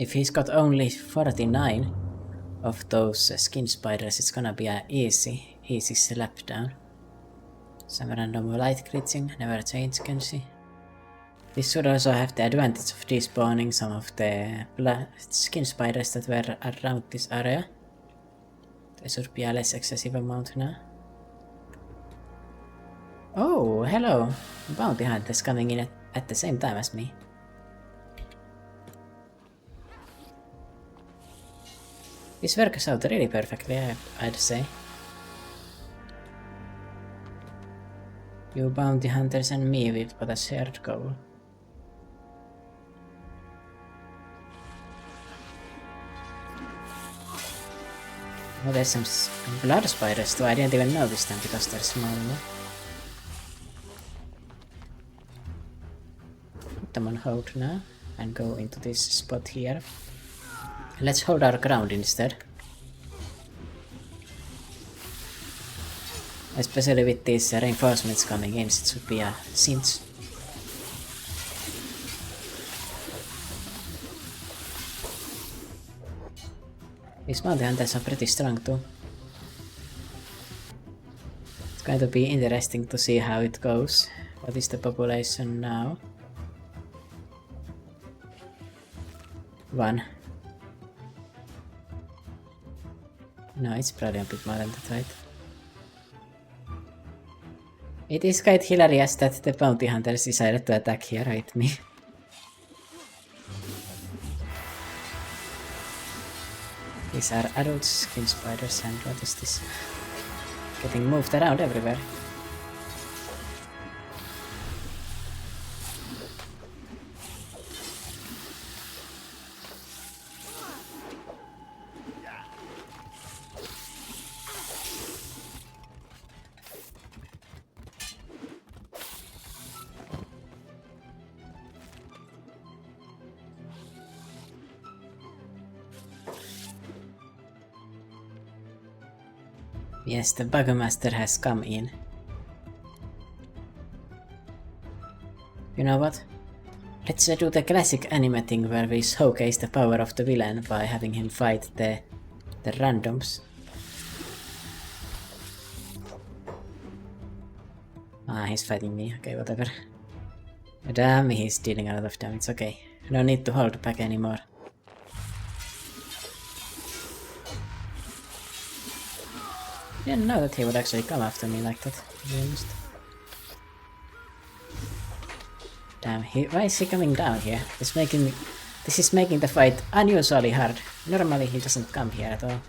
If he's got only 49 of those skin spiders, it's gonna be an easy slap down. Some random light glitching, never change Kenshi. This should also have the advantage of despawning some of the skin spiders that were around this area. There should be a less excessive amount now. Oh, hello! Bounty hunters coming in at the same time as me. This works out really perfectly, I'd say. You bounty hunters and me, we've got a shared goal. Oh, there's some blood spiders too. I didn't even notice them because they're small. Put them on hold now and go into this spot here. Let's hold our ground instead. Especially with these reinforcements coming in, it should be a cinch. These bounty hunters are pretty strong too. It's going to be interesting to see how it goes. What is the population now? 1. No, it's probably a bit more than that, right? It is quite hilarious that the bounty hunters decided to attack here with me. These are adult skin spiders, and what is this? Getting moved around everywhere. Yes, the Bugmaster has come in. You know what? Let's do the classic anime thing where we showcase the power of the villain by having him fight the randoms. Ah, he's fighting me. Okay, whatever. Damn, he's dealing a lot of damage. Okay, no need to hold back anymore. Didn't know that he would actually come after me like that, to be honest. Damn, why is he coming down here? This is making the fight unusually hard. Normally he doesn't come here at all.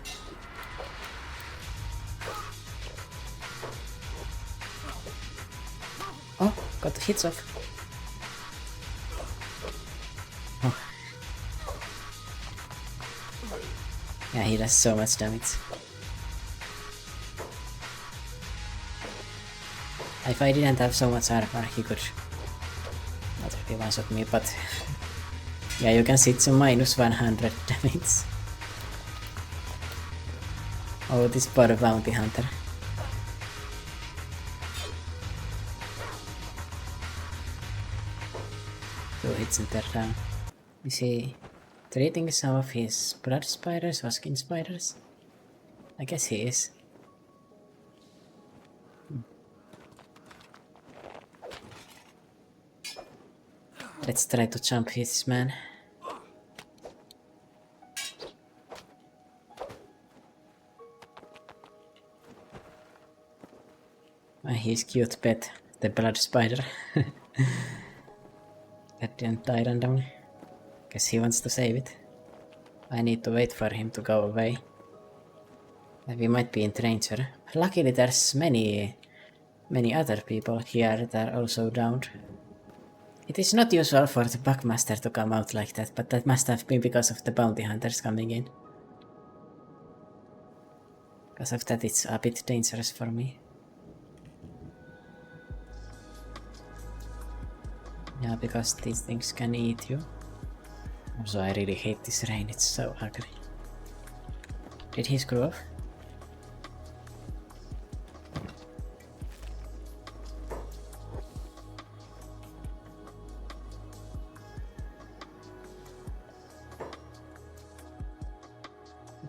Oh, got the hits off. Oh. Yeah, he does so much damage. If I didn't have so much armor, he could not really one-shot me, but yeah, you can see it's a minus 100 damage. Oh, this poor bounty hunter. Two hits and they're down. Is he treating some of his blood spiders or skin spiders? I guess he is. Let's try to jump his man. His cute pet, the blood spider. That didn't die randomly. Guess he wants to save it. I need to wait for him to go away. We might be in danger. Luckily there's many other people here that are also downed. It is not usual for the Bugmaster to come out like that, but that must have been because of the bounty hunters coming in. Because of that it's a bit dangerous for me. Yeah, because these things can eat you. Also, I really hate this rain, it's so ugly. Did he screw off?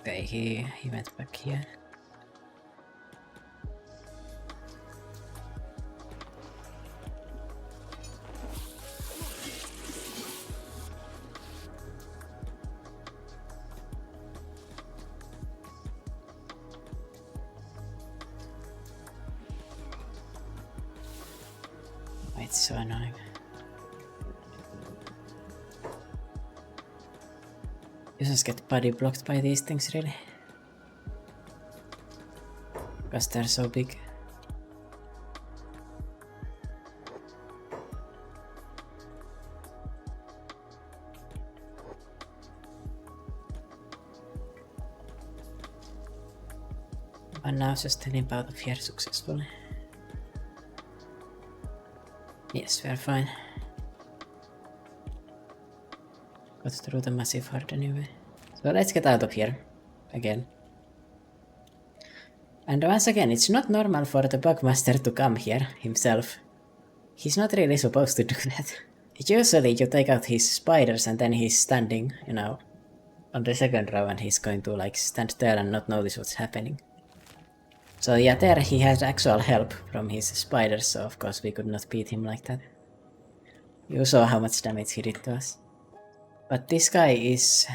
Okay, he went back here. It's so annoying. You just get body blocked by these things, really. Because they're so big. But now just limp out of here successfully. Yes, we're fine. Got through the massive horde anyway. So let's get out of here. Again. And once again, it's not normal for the Bugmaster to come here himself. He's not really supposed to do that. Usually you take out his spiders and then he's standing, you know, on the second row and he's going to like stand there and not notice what's happening. So yeah, there he has actual help from his spiders, so of course we could not beat him like that. You saw how much damage he did to us. But this guy is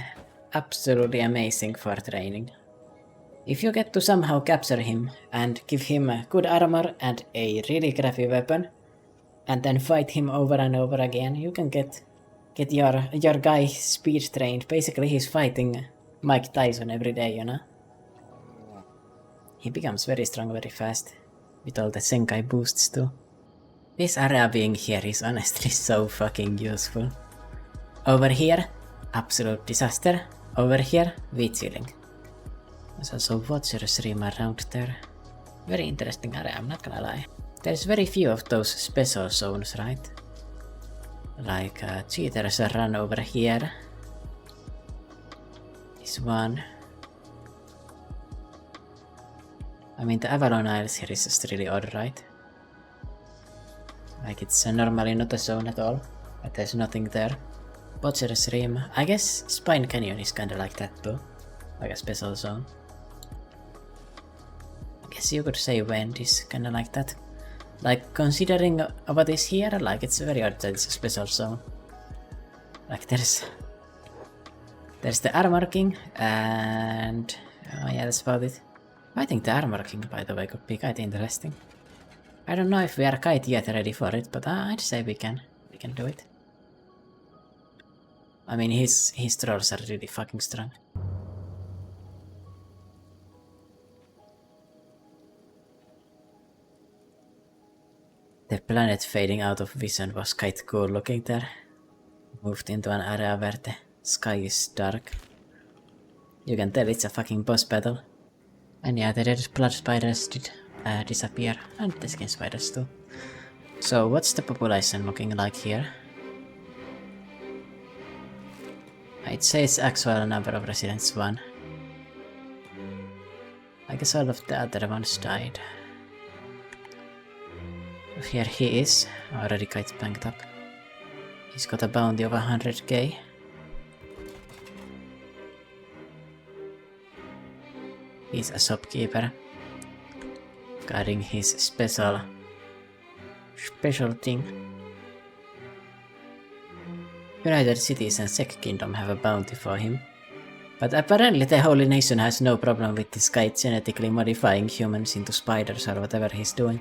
absolutely amazing for training. If you get to somehow capture him and give him a good armor and a really crappy weapon, and then fight him over and over again, you can get your guy speed trained. Basically he's fighting Mike Tyson every day, you know? He becomes very strong very fast, with all the Senkai boosts too. This area being here is honestly so fucking useful. Over here, absolute disaster. Over here, wheat sealing. There's also Watcher's Rim around there. Very interesting area, I'm not gonna lie. There's very few of those special zones, right? Like cheaters run over here. This one. I mean, the Avalon Isles here is just really odd, right? Like it's normally not a zone at all, but there's nothing there. Butcher's Rim. I guess Spine Canyon is kinda like that too. Like a special zone. I guess you could say Wend is kinda like that. Like, considering what is here, like it's very odd that it's a special zone. Like there's the Armor King, and oh yeah, that's about it. I think the Armor King, by the way, could be quite interesting. I don't know if we are quite yet ready for it, but I'd say we can do it. I mean, his trolls are really fucking strong. The planet fading out of vision was quite cool looking there. Moved into an area where the sky is dark. You can tell it's a fucking boss battle. And yeah, the red blood spiders did disappear, and the skin spiders too. So what's the population looking like here? It says actual number of residents 1. I guess all of the other ones died. Here he is, already quite banked up. He's got a bounty of 100k. He's a shopkeeper, guarding his special thing. United Cities and Sek Kingdom have a bounty for him. But apparently the Holy Nation has no problem with this guy genetically modifying humans into spiders or whatever he's doing.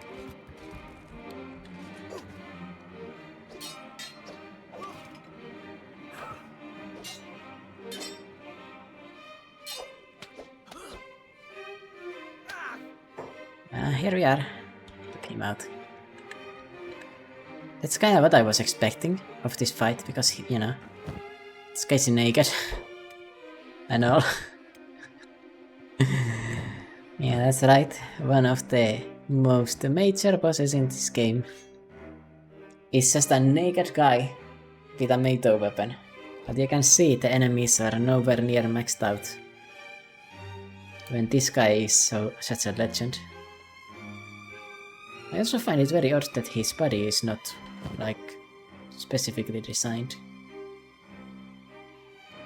Here we are. Took him out. That's kind of what I was expecting of this fight, because, you know, this guy's naked. And all. Yeah, that's right. One of the most major bosses in this game is just a naked guy with a melee weapon. But you can see the enemies are nowhere near maxed out. When this guy is such a legend. I also find it very odd that his body is not, like, specifically designed.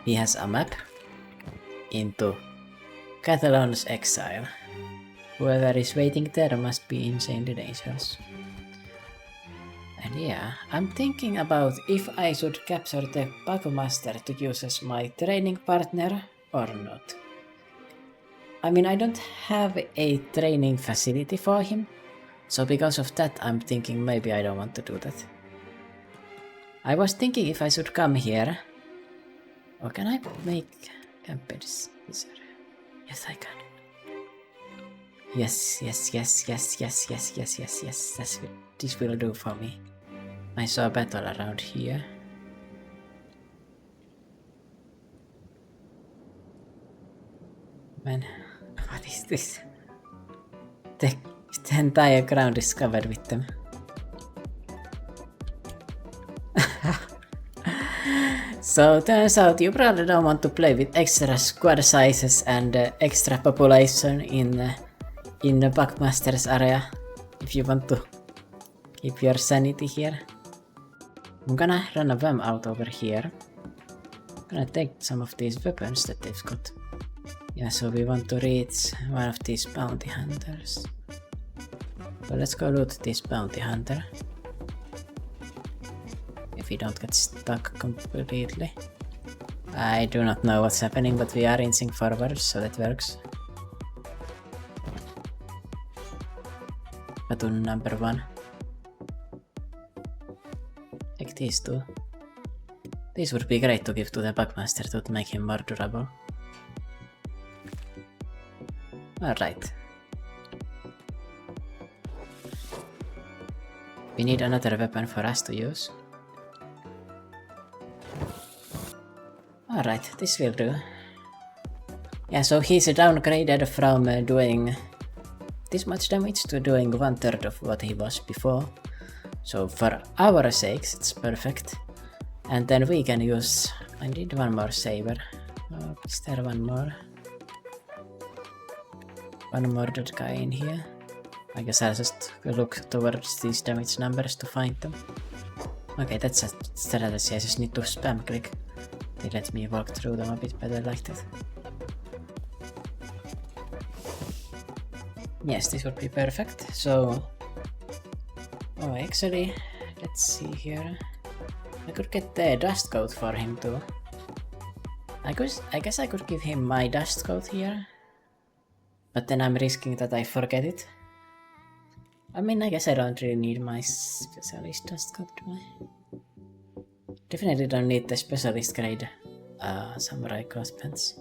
He has a map into Catalan's exile. Whoever is waiting there must be insanely dangerous. And yeah, I'm thinking about if I should capture the Bugmaster to use as my training partner or not. I mean, I don't have a training facility for him, so because of that I'm thinking maybe I don't want to do that. I was thinking if I should come here. Or can I make campaigns this area? Yes, I can. Yes. This will do for me. I saw a battle around here. Man, what is this? The entire ground is covered with them. So turns out you probably don't want to play with extra squad sizes and extra population in the Bugmaster's area if you want to keep your sanity here. I'm gonna run a worm out over here. I'm gonna take some of these weapons that they've got. Yeah, so we want to reach one of these bounty hunters. So let's go loot this bounty hunter. If we don't get stuck completely. I do not know what's happening, but we are inching forward, so that works. Platoon number 1. Take these two. These would be great to give to the Bugmaster to make him more durable. Alright. We need another weapon for us to use. Alright, this will do. Yeah, so he's downgraded from doing this much damage to doing 1/3 of what he was before. So for our sakes, it's perfect. And then we can use... I need one more saber. Oh, is there one more? One more dead guy in here. I guess I'll just look towards these damage numbers to find them. Okay, that's a strategy. I just need to spam click. They let me walk through them a bit better like that. Yes, this would be perfect. So... Oh, actually, let's see here. I could get the dust coat for him too. I guess I could give him my dust coat here. But then I'm risking that I forget it. I mean, I guess I don't really need my specialist dust coat, do I? Definitely don't need the specialist grade samurai cloth pants.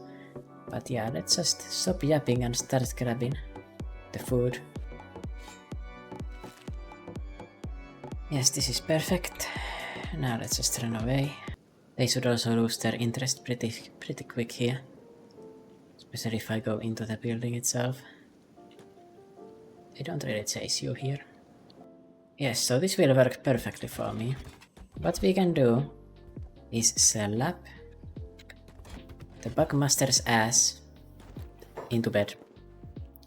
But yeah, let's just stop yapping and start grabbing the food. Yes, this is perfect. Now let's just run away. They should also lose their interest pretty quick here. Especially if I go into the building itself. They don't really chase you here. Yes, so this will work perfectly for me. What we can do is slap the Bugmaster's ass into bed.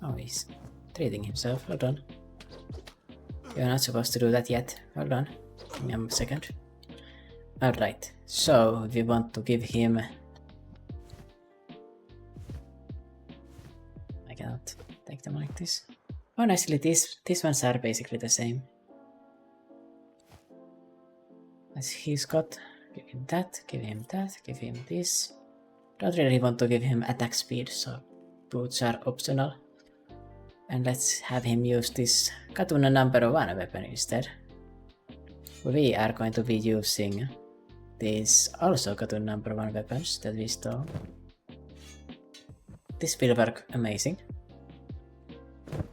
Oh, he's treating himself. Hold on. You're not supposed to do that yet. Hold on. Give me a second. Alright, so we want to give him... I cannot take them like this. Honestly, these ones are basically the same. As he's got, give him that, give him that, give him this. Don't really want to give him attack speed, so boots are optional. And let's have him use this Katuna number 1 weapon instead. We are going to be using these also Katuna number 1 weapons that we stole. This will work amazing.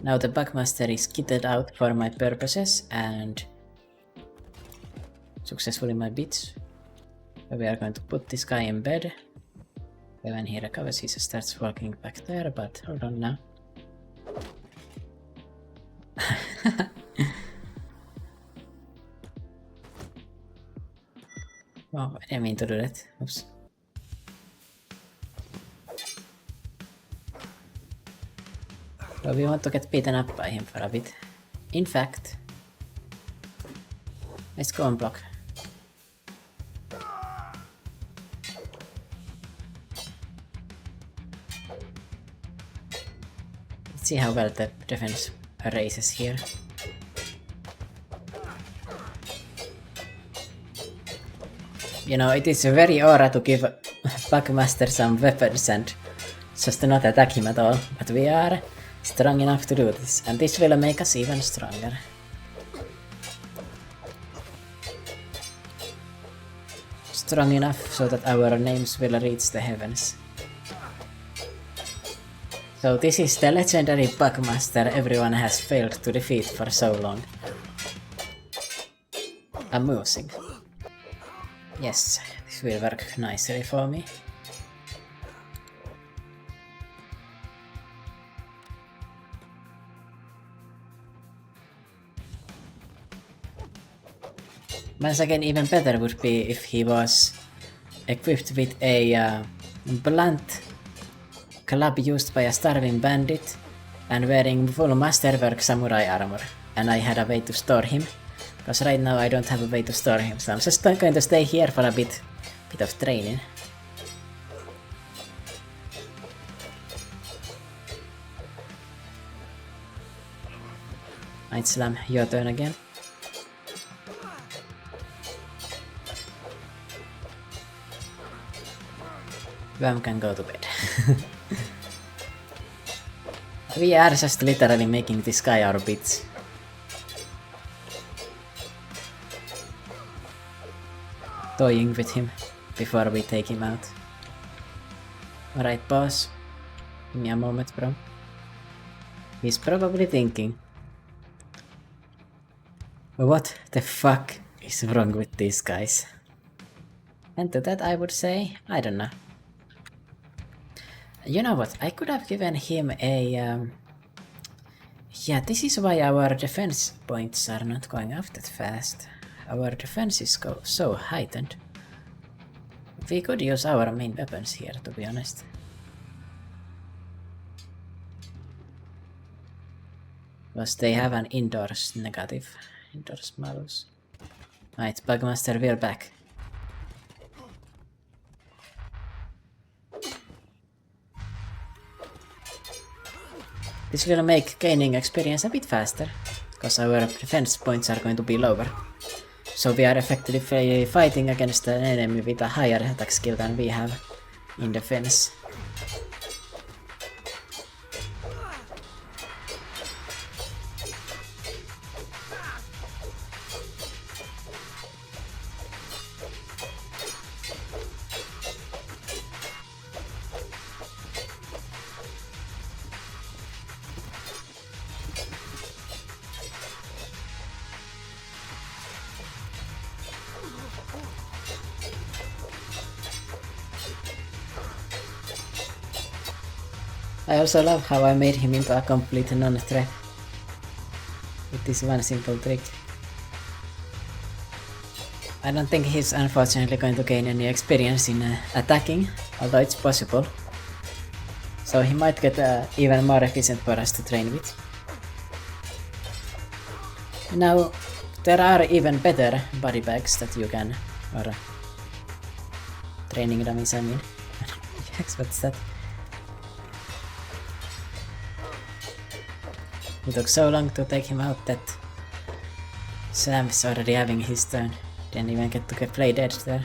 Now the Bugmaster is kitted out for my purposes and successfully my beats. We are going to put this guy in bed. When he recovers, he just starts walking back there, but hold on now. Oh, I didn't mean to do that. Oops. So we want to get beaten up by him for a bit. In fact, let's go and block. Let's see how well the defense raises here. You know, it is very aura to give Bugmaster some weapons and just to not attack him at all, but we are strong enough to do this, and this will make us even stronger. Strong enough so that our names will reach the heavens. So this is the legendary Bugmaster everyone has failed to defeat for so long. Amusing. Yes, this will work nicely for me. Once again, even better would be if he was equipped with a blunt club used by a starving bandit and wearing full masterwork samurai armor, and I had a way to store him, because right now I don't have a way to store him, so I'm just going to stay here for a bit of training. Night Slam, your turn again. Bam can go to bed. We are just literally making this guy our bitch. Toying with him before we take him out. Alright, boss. Give me a moment, bro. He's probably thinking, what the fuck is wrong with these guys? And to that I would say, I don't know. You know what, I could have given him a... Yeah, this is why our defense points are not going up that fast. Our defense is so heightened. We could use our main weapons here, to be honest. Because they have an indoors negative. Indoors malus. Right, Bugmaster, we're back. This will make gaining experience a bit faster, because our defense points are going to be lower. So we are effectively fighting against an enemy with a higher attack skill than we have in defense. I also love how I made him into a complete non-threat with this one simple trick. I don't think he's unfortunately going to gain any experience in attacking, although it's possible. So he might get even more efficient for us to train with. Now, there are even better body bags that you can, or training dummies I mean. What's that? It took so long to take him out that Sam is already having his turn. Didn't even get to play dead there.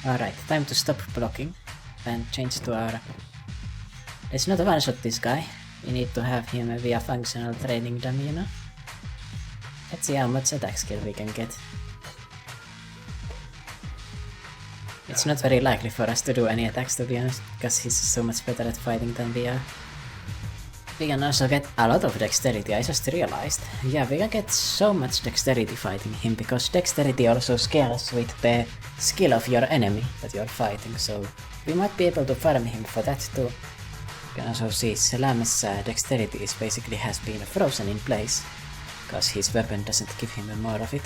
Alright, time to stop blocking and change to our... Let's not one-shot this guy. We need to have him via functional training dummy, you know? Let's see how much attack skill we can get. It's not very likely for us to do any attacks, to be honest, because he's so much better at fighting than we are. We can also get a lot of dexterity, I just realized. Yeah, we can get so much dexterity fighting him, because dexterity also scales with the skill of your enemy that you're fighting, so we might be able to farm him for that too. You can also see Salam's dexterity is basically has been frozen in place, Because his weapon doesn't give him more of it.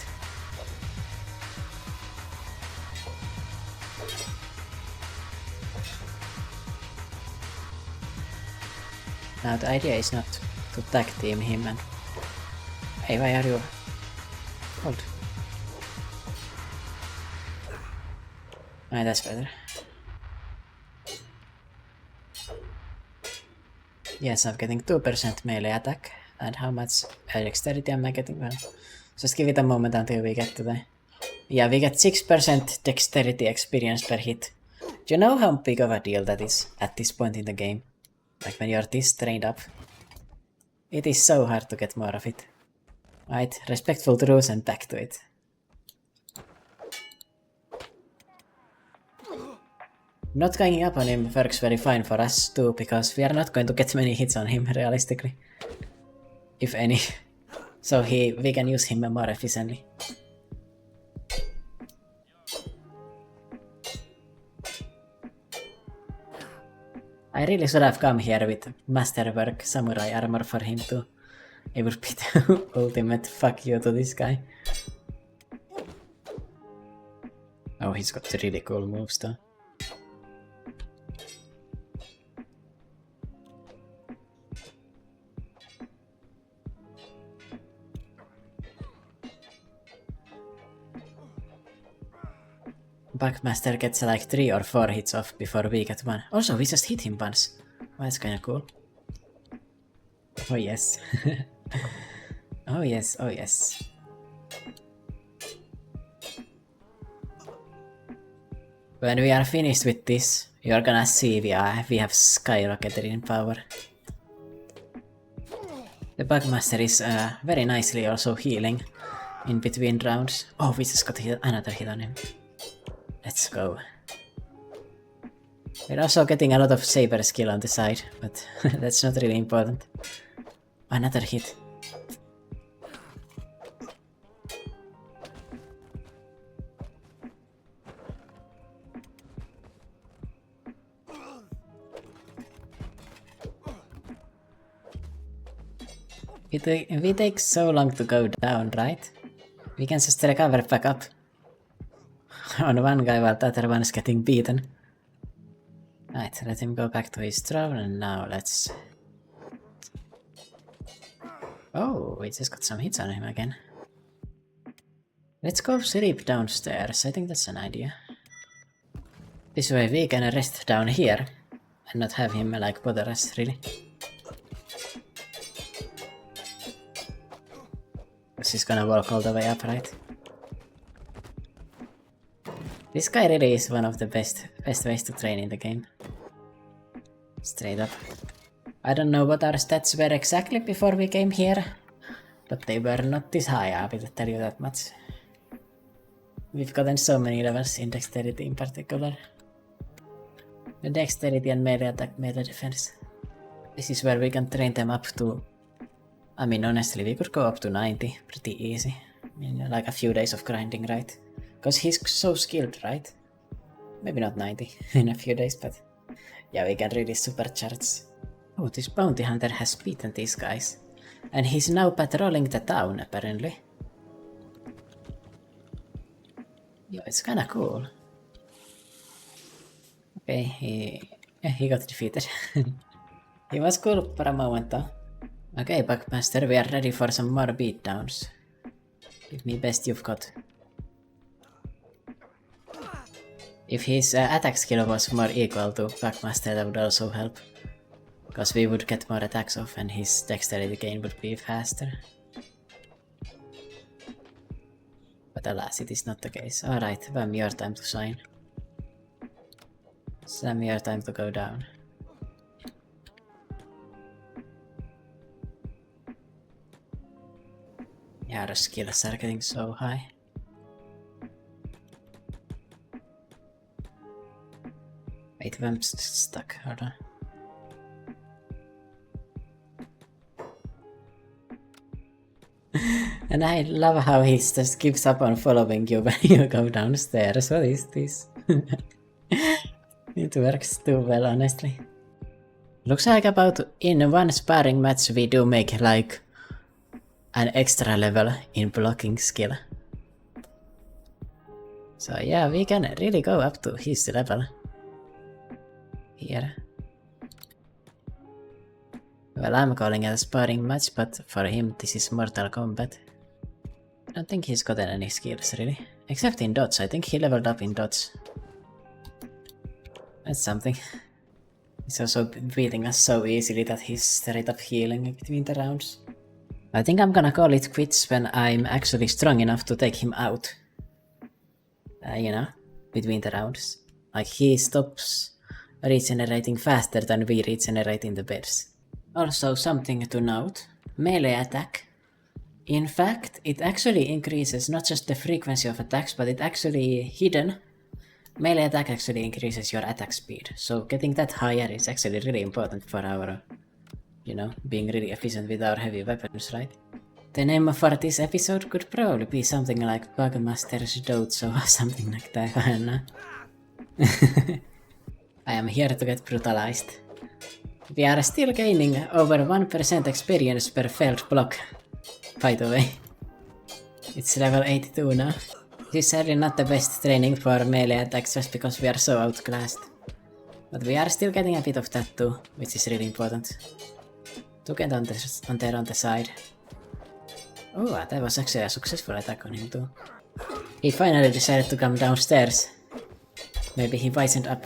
Now the idea is not to tag team him and... Hey, why are you... Hold. Alright, that's better. Yes, I'm getting 2% melee attack. And how much dexterity am I getting? Well, just give it a moment until we get to the... Yeah, we get 6% dexterity experience per hit. Do you know how big of a deal that is at this point in the game? Like when you're this trained up. It is so hard to get more of it. Right, respectful truce and back to it. Not ganging up on him works very fine for us too, because we are not going to get many hits on him realistically. If any. So we can use him more efficiently. I really should have come here with masterwork samurai armor for him too. It would be the ultimate fuck you to this guy. Oh, he's got really cool moves though. Bugmaster gets like 3 or 4 hits off before we get 1. Also, we just hit him once. Oh, that's kinda cool. Oh yes. Oh yes, oh yes. When we are finished with this, you're gonna see we have skyrocketed in power. The Bugmaster is very nicely also healing in between rounds. Oh, we just got another hit on him. Let's go. We're also getting a lot of saber skill on the side, but that's not really important. Another hit. We take so long to go down, right? We can just recover back up. On one guy while the other one is getting beaten. Right, let him go back to his throne and now let's... Oh, we just got some hits on him again. Let's go sleep downstairs, I think that's an idea. This way we can rest down here and not have him like bother us really. Because he's gonna walk all the way up, right? This guy really is one of the best ways to train in the game. Straight up. I don't know what our stats were exactly before we came here, but they were not this high, I will tell you that much. We've gotten so many levels in dexterity in particular. The dexterity and melee attack, melee defense. This is where we can train them up to... I mean, honestly, we could go up to 90 pretty easy. I mean, like a few days of grinding, right? Because he's so skilled, right? Maybe not 90 in a few days, but yeah, we can really supercharge. Oh, this bounty hunter has beaten these guys. And he's now patrolling the town, apparently. Yeah, it's kinda cool. Okay, he got defeated. He was cool for a moment though. Okay, Bugmaster, we are ready for some more beatdowns. Give me best you've got. If his attack skill was more equal to Bugmaster, that would also help. Because we would get more attacks off and his dexterity gain would be faster. But alas, it is not the case. Alright, Vam, your time to shine. Sam, your time to go down. Yeah, the skills are getting so high. Wait, Vam's stuck, hold on. And I love how he just gives up on following you when you go downstairs. What is this? It works too well, honestly. Looks like about in one sparring match we do make like an extra level in blocking skill. So yeah, we can really go up to his level here. Well, I'm calling it a sparring match, but for him this is Mortal Kombat. I don't think he's gotten any skills really. Except in dodge, I think he leveled up in dodge. That's something. He's also beating us so easily that he's straight up healing between the rounds. I think I'm gonna call it quits when I'm actually strong enough to take him out. You know, between the rounds. Like he stops regenerating faster than we regenerate in the beds. Also something to note, melee attack. In fact, it actually increases not just the frequency of attacks, but it actually hidden. Melee attack actually increases your attack speed, so getting that higher is actually really important for our, you know, being really efficient with our heavy weapons, right? The name for this episode could probably be something like Bugmaster's Dojo or something like that, I don't know. I am here to get brutalized. We are still gaining over 1% experience per failed block, by the way. It's level 82 now. This is certainly not the best training for melee attacks just because we are so outclassed. But we are still getting a bit of that too, which is really important. To get on the side. Oh, that was actually a successful attack on him too. He finally decided to come downstairs. Maybe he wisened up.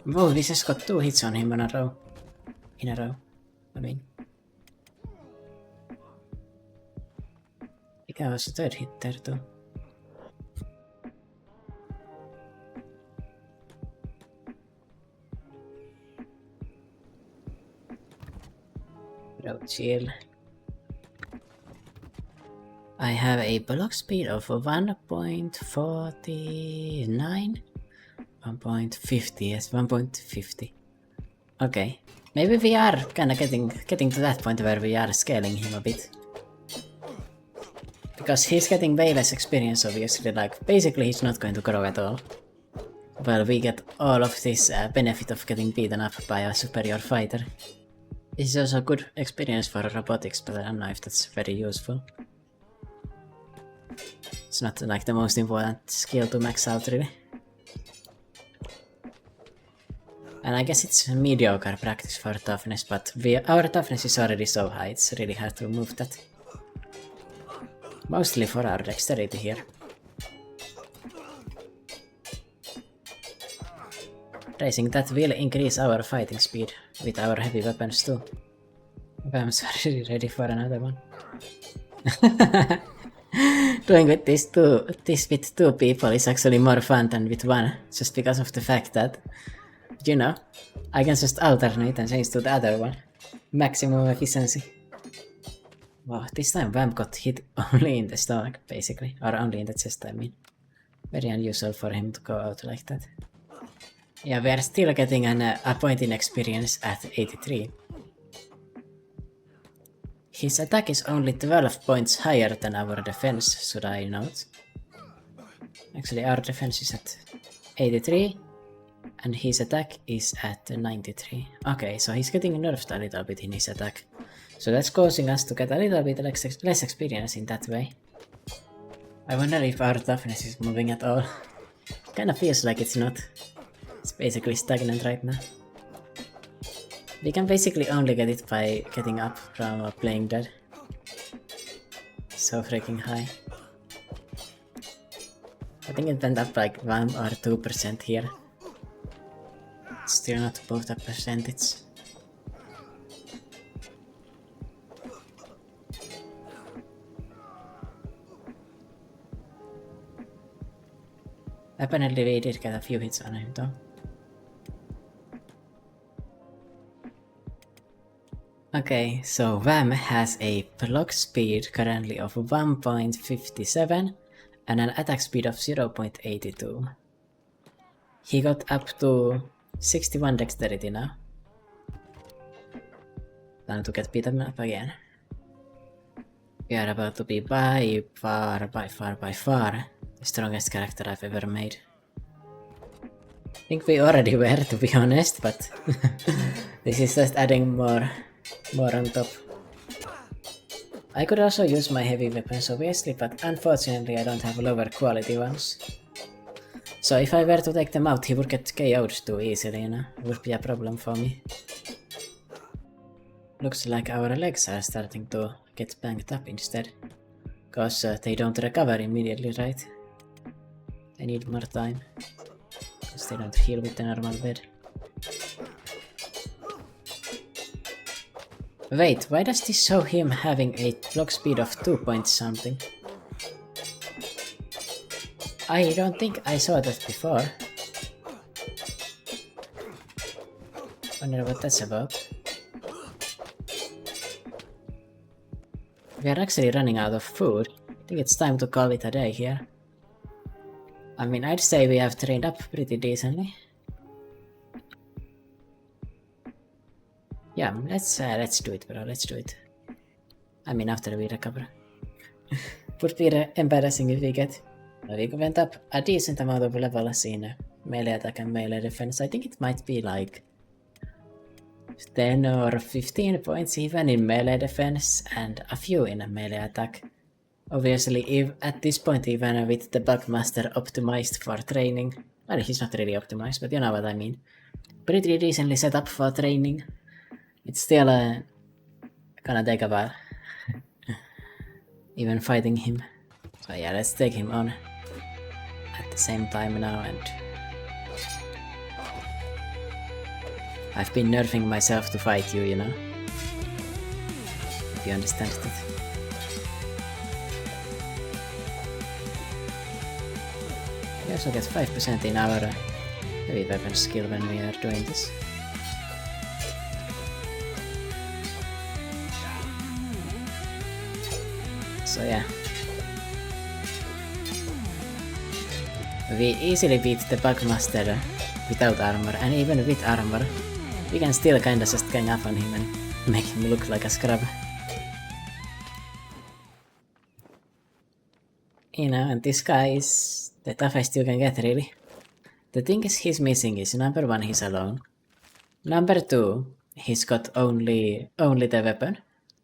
Whoa, we just got 2 hits on him in a row. I mean. I think that was the 3rd hit there too. Bro, chill. I have a block speed of 1.49. 1.50, yes, 1.50. Okay. Maybe we are kinda getting to that point where we are scaling him a bit. Because he's getting way less experience obviously, like basically he's not going to grow at all. Well, we get all of this benefit of getting beaten up by a superior fighter. This is also good experience for robotics, but I don't know if that's very useful. It's not like the most important skill to max out really. And I guess it's mediocre practice for toughness, but our toughness is already so high, it's really hard to remove that. Mostly for our dexterity here. Raising that will increase our fighting speed with our heavy weapons too. I'm sorry, ready for another one. Doing with this with 2 people is actually more fun than with 1, just because of the fact that, you know, I can just alternate and change to the other one. Maximum efficiency. Wow, this time Vamp got hit only in the stomach, basically. Or only in the chest, I mean. Very unusual for him to go out like that. Yeah, we are still getting a point in experience at 83. His attack is only 12 points higher than our defense, should I note. Actually, our defense is at 83. And his attack is at 93. Okay, so he's getting nerfed a little bit in his attack. So that's causing us to get a little bit less experience in that way. I wonder if our toughness is moving at all. Kinda feels like it's not. It's basically stagnant right now. We can basically only get it by getting up from playing dead. So freaking high. I think it went up like 1 or 2% here. Still not above the percentage. Apparently we did get a few hits on him though. Okay, so Vam has a block speed currently of 1.57 and an attack speed of 0.82. He got up to 61 dexterity now. Time to get beaten up again. We are about to be by far the strongest character I've ever made. I think we already were, to be honest, but this is just adding more on top. I could also use my heavy weapons obviously, but unfortunately I don't have lower quality ones. So if I were to take them out, he would get KO'd too easily, you know? It would be a problem for me. Looks like our legs are starting to get banged up instead. Cause they don't recover immediately, right? They need more time. Cause they don't heal with the normal bed. Wait, why does this show him having a block speed of 2 point something? I don't think I saw that before. Wonder what that's about. We are actually running out of food. I think it's time to call it a day here. I mean, I'd say we have trained up pretty decently. Yeah, let's do it, bro. Let's do it. I mean, after we recover. Would be embarrassing if we get. We went up a decent amount of levels in melee attack and melee defense. I think it might be like 10 or 15 points even in melee defense and a few in a melee attack. Obviously, if at this point even with the Bugmaster optimized for training, well, he's not really optimized, but you know what I mean. Pretty decently set up for training. It's still gonna take a while. Even fighting him. So yeah, let's take him on at the same time now, and I've been nerfing myself to fight you, you know? If you understand that. We also get 5% in our heavy weapon skill when we are doing this. So yeah. We easily beat the Bugmaster without armor, and even with armor, we can still kinda just gang up on him and make him look like a scrub. You know, and this guy is the toughest you can get, really. The thing is he's missing is, number 1, he's alone. Number 2, he's got only the weapon.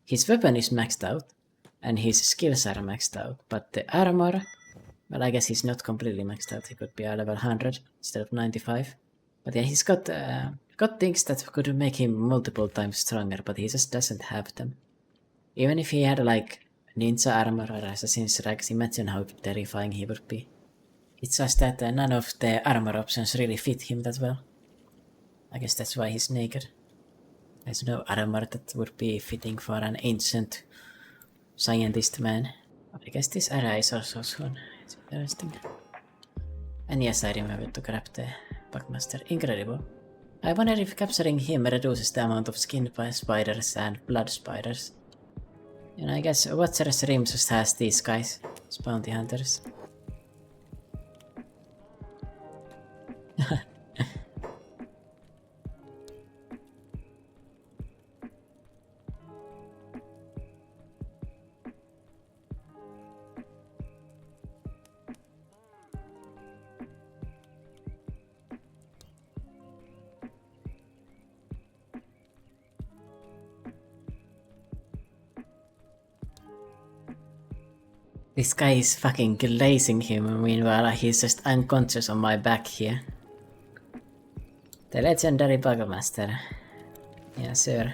His weapon is maxed out, and his skills are maxed out, but the armor, well, I guess he's not completely maxed out. He could be a level 100 instead of 95. But yeah, he's got things that could make him multiple times stronger, but he just doesn't have them. Even if he had like ninja armor or assassin's rags, imagine how terrifying he would be. It's just that none of the armor options really fit him that well. I guess that's why he's naked. There's no armor that would be fitting for an ancient scientist man. I guess this area is also soon. It's interesting. And yes, I remember to grab the Bugmaster. Incredible. I wonder if capturing him reduces the amount of skin spiders and blood spiders. And I guess Watcher's Rim just has these guys, these bounty hunters. This guy is fucking glazing him, meanwhile he's just unconscious on my back here. The legendary Bugmaster. Yeah, sir.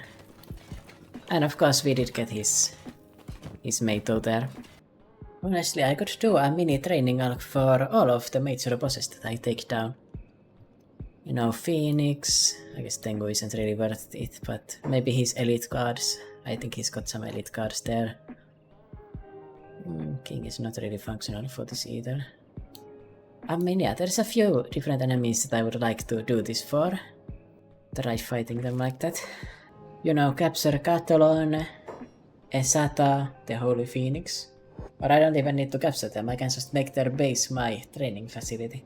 And of course we did get his mate there. Honestly, I could do a mini training arc for all of the major bosses that I take down. You know, Phoenix, I guess Tengu isn't really worth it, but maybe his elite cards. I think he's got some elite cards there. King is not really functional for this either. I mean, yeah, there's a few different enemies that I would like to do this for. Try fighting them like that. You know, capture Catalon, Esata, the Holy Phoenix. Or I don't even need to capture them, I can just make their base my training facility.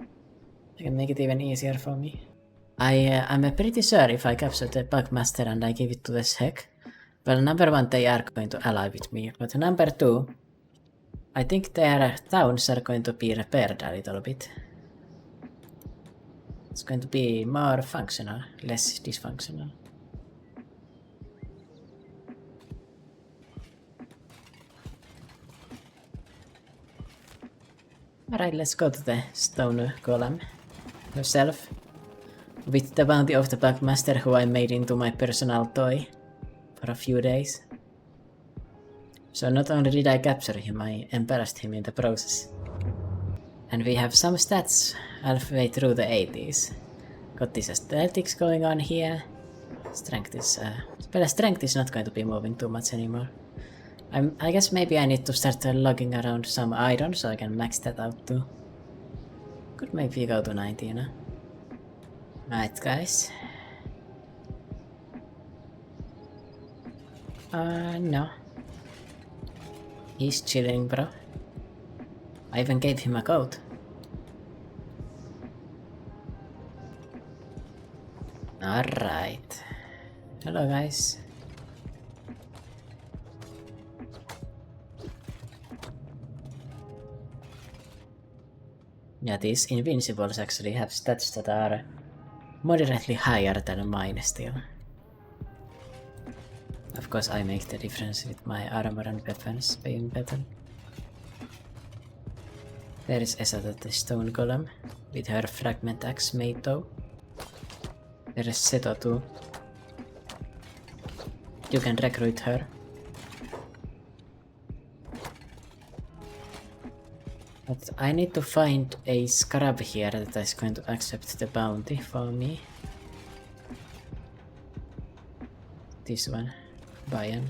I can make it even easier for me. I'm pretty sure if I capture the Bugmaster and I give it to the Sek, well, number one, they are going to ally with me, but number two, I think their towns are going to be repaired a little bit. It's going to be more functional, less dysfunctional. Alright, let's go to the stone golem herself. With the bounty of the Bugmaster, who I made into my personal toy for a few days. So not only did I capture him, I embarrassed him in the process. And we have some stats halfway through the 80s. Got this athletics going on here. Strength is... well, strength is not going to be moving too much anymore. I guess maybe I need to start logging around some iron so I can max that out too. Could maybe go to 90, you know? Right, guys. No. He's chilling, bro. I even gave him a coat. Alright. Hello, guys. Yeah, these invincibles actually have stats that are moderately higher than mine still. Of course, I make the difference with my armor and weapons being better. There is Esata the stone golem with her fragment axe made though. There is Seto too. You can recruit her. But I need to find a scrub here that is going to accept the bounty for me. This one. Bayan.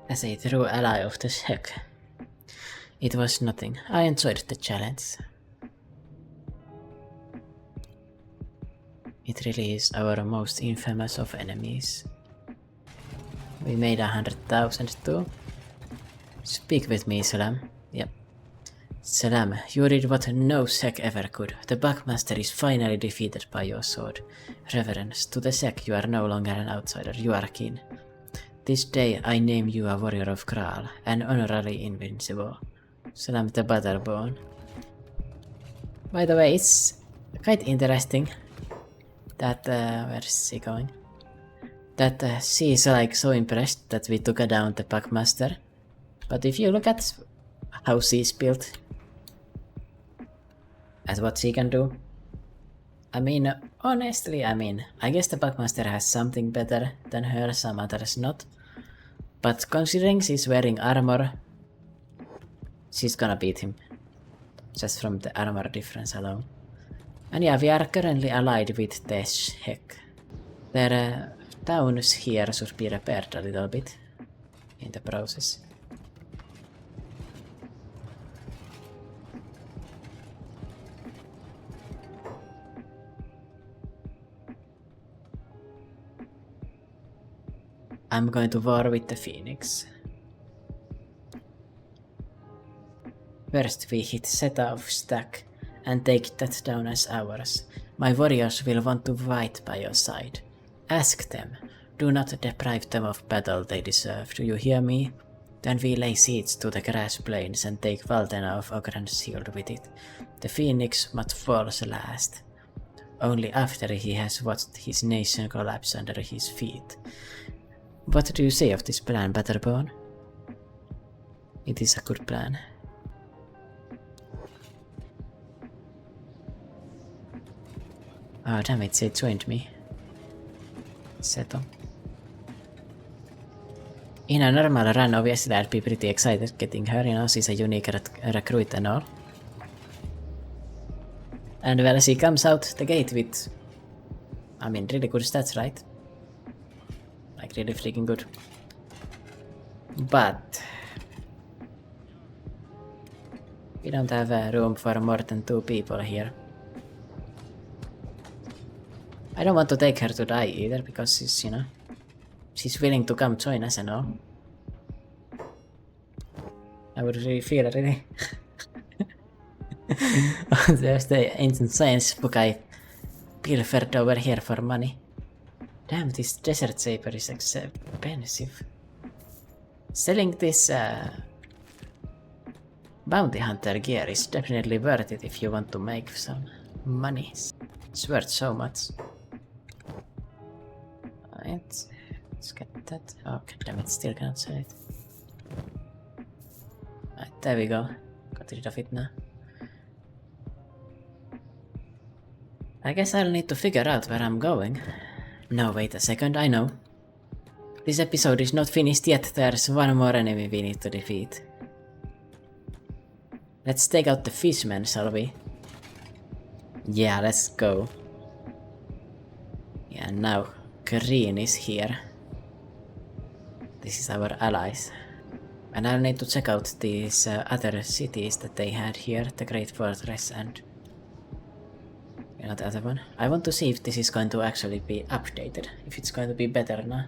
As a true ally of the Sek, it was nothing. I enjoyed the challenge. It really is our most infamous of enemies. We made 100,000 too. Speak with me, Salam. Yep. Salam, you did what no Sek ever could. The Bugmaster is finally defeated by your sword. Reverence, to the Sek you are no longer an outsider, you are kin. This day I name you a warrior of Graal, an honorary invincible. Salam the Batterborn. By the way, it's quite interesting that, where is she going? That she is like so impressed that we took down the Bugmaster. But if you look at how she's built, at what she can do, I mean, honestly, I guess the Bugmaster has something better than her, some others not. But considering she's wearing armor, she's gonna beat him. Just from the armor difference alone. And yeah, we are currently allied with the Sek. Their towns here should be repaired a little bit in the process. I'm going to war with the Phoenix. First we hit Zeta of Stack and take that down as ours. My warriors will want to fight by your side. Ask them. Do not deprive them of battle they deserve, do you hear me? Then we lay siege to the grass plains and take Valdena of Ogren's shield with it. The Phoenix must fall last. Only after he has watched his nation collapse under his feet. What do you say of this plan, Batterborn? It is a good plan. Oh damn it, she joined me. Seto. In a normal run, obviously I'd be pretty excited getting her, you know, she's a unique recruit and all. And well, she comes out the gate with, really good stats, right? Like, really freaking good. But we don't have room for more than 2 people here. I don't want to take her to die either, because she's, you know, she's willing to come join us and all. I would really feel really... There's the ancient science book I pilfered over here for money. Damn, this desert saber is expensive. Selling this bounty hunter gear is definitely worth it if you want to make some money. It's worth so much. Alright, let's get that. Oh, goddammit, still cannot sell it. Alright, there we go. Got rid of it now. I guess I'll need to figure out where I'm going. No, wait a second, I know. This episode is not finished yet, there's one more enemy we need to defeat. Let's take out the fishman, shall we? Yeah, let's go. Yeah, now Green is here. This is our allies. And I'll need to check out these other cities that they had here, the Great Fortress and... you know, the other one. I want to see if this is going to actually be updated, if it's going to be better now.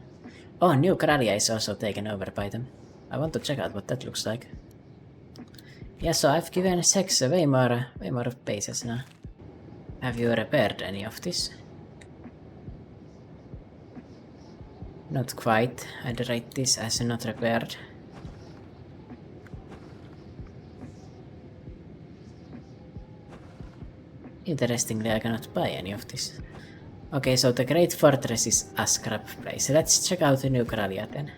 Oh, New Kralia is also taken over by them. I want to check out what that looks like. Yeah, so I've given Sex way more bases now. Have you repaired any of this? Not quite. I'd rate this as not repaired. Interestingly, I cannot buy any of this. Okay, so the Great Fortress is a scrap place. Let's check out the New Kralia then.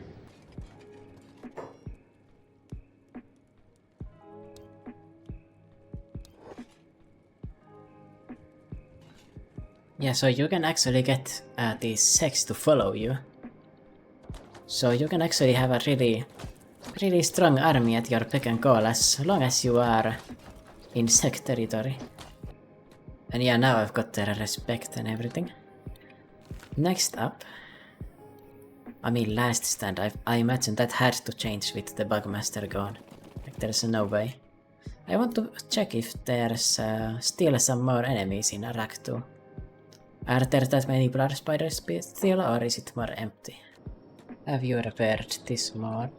Yeah, so you can actually get these Sex to follow you. So you can actually have a really strong army at your beck and call as long as you are in Sec territory. And yeah, now I've got their respect and everything. Next up... I mean, last stand, I imagine that had to change with the Bugmaster gone. Like, there's no way. I want to check if there's still some more enemies in Arak too. Are there that many blood spiders still, or is it more empty? Have you repaired this more?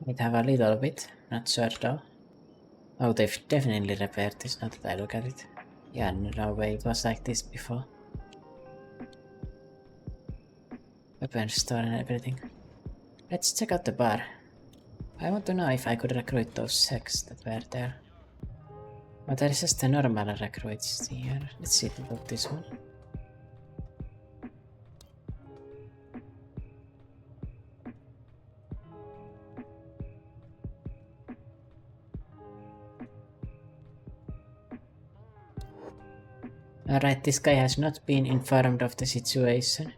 Might have a little bit, not sure though. Oh, they've definitely repaired this, now that I look at it. Yeah, no way it was like this before. Weapon store and everything. Let's check out the bar. I want to know if I could recruit those Sex that were there. But there is just a normal recruits here. Let's see about this one. Alright, this guy has not been informed of the situation.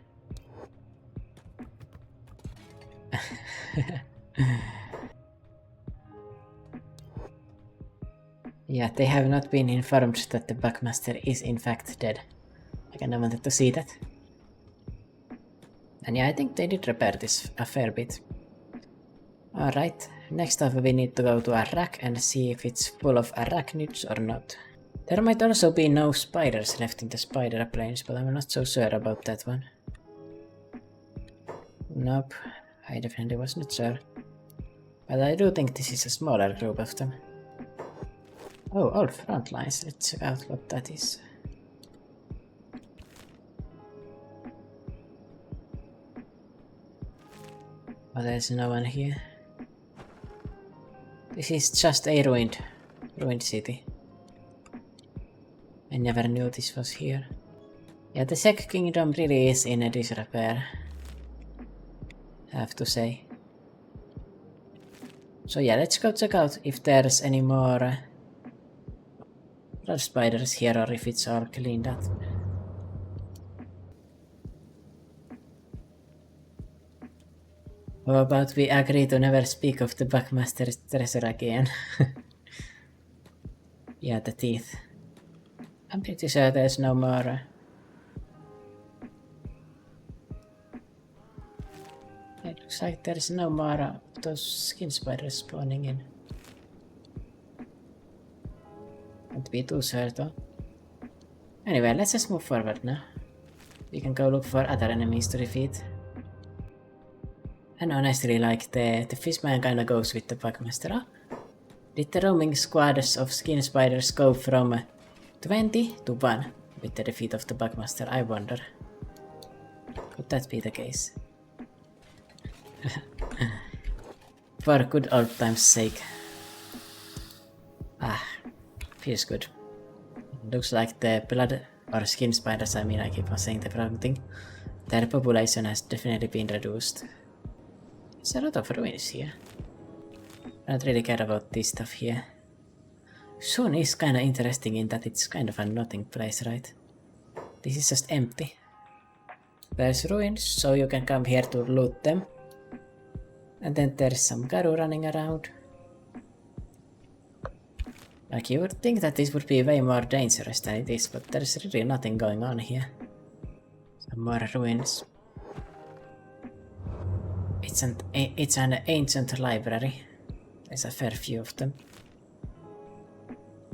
Yeah, they have not been informed that the Bugmaster is in fact dead. I kinda wanted to see that. And yeah, I think they did repair this a fair bit. Alright, next up we need to go to Arak and see if it's full of arachnids or not. There might also be no spiders left in the spider plains, but I'm not so sure about that one. Nope, I definitely was not sure. But I do think this is a smaller group of them. Oh, all front lines. Let's check out what that is. Oh, there's no one here. This is just a ruined city. I never knew this was here. Yeah, the Sek Kingdom really is in a disrepair, I have to say. So yeah, let's go check out if there's any more blood spiders here or if it's all cleaned up. How about we agree to never speak of the Bugmaster's treasure again? Yeah, the teeth. I'm pretty sure there's no more. It looks like there's no more of those skin spiders spawning in. And Shouldn't be too hurt though. Anyway, let's just move forward now. We can go look for other enemies to defeat. And honestly, like the fishman kinda goes with the Bugmaster. Did the roaming squads of skin spiders go from 20 to 1 with the defeat of the Bugmaster? I wonder. Could that be the case? For good old time's sake. Feels good. Looks like the blood or skin spiders, I mean, I keep on saying the wrong thing. Their population has definitely been reduced. There's a lot of ruins here. I don't really care about this stuff here. Soon is kinda interesting in that it's kind of a nothing place, right? This is just empty. There's ruins, so you can come here to loot them. And then there's some Garu running around. Like, you would think that this would be way more dangerous than it is, but there's really nothing going on here. Some more ruins. It's an ancient library. There's a fair few of them.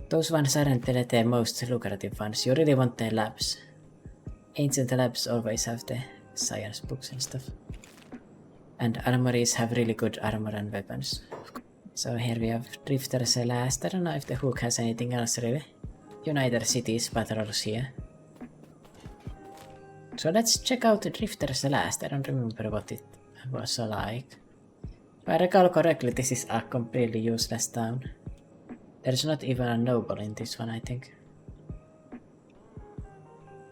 Those ones aren't the most lucrative ones. You really want the labs. Ancient labs always have the science books and stuff. And armories have really good armor and weapons. So here we have Drifter's Last. I don't know if the hook has anything else really. United Cities patrols here. So let's check out the Drifter's Last. I don't remember what it was like. If I recall correctly, this is a completely useless town. There's not even a noble in this one, I think.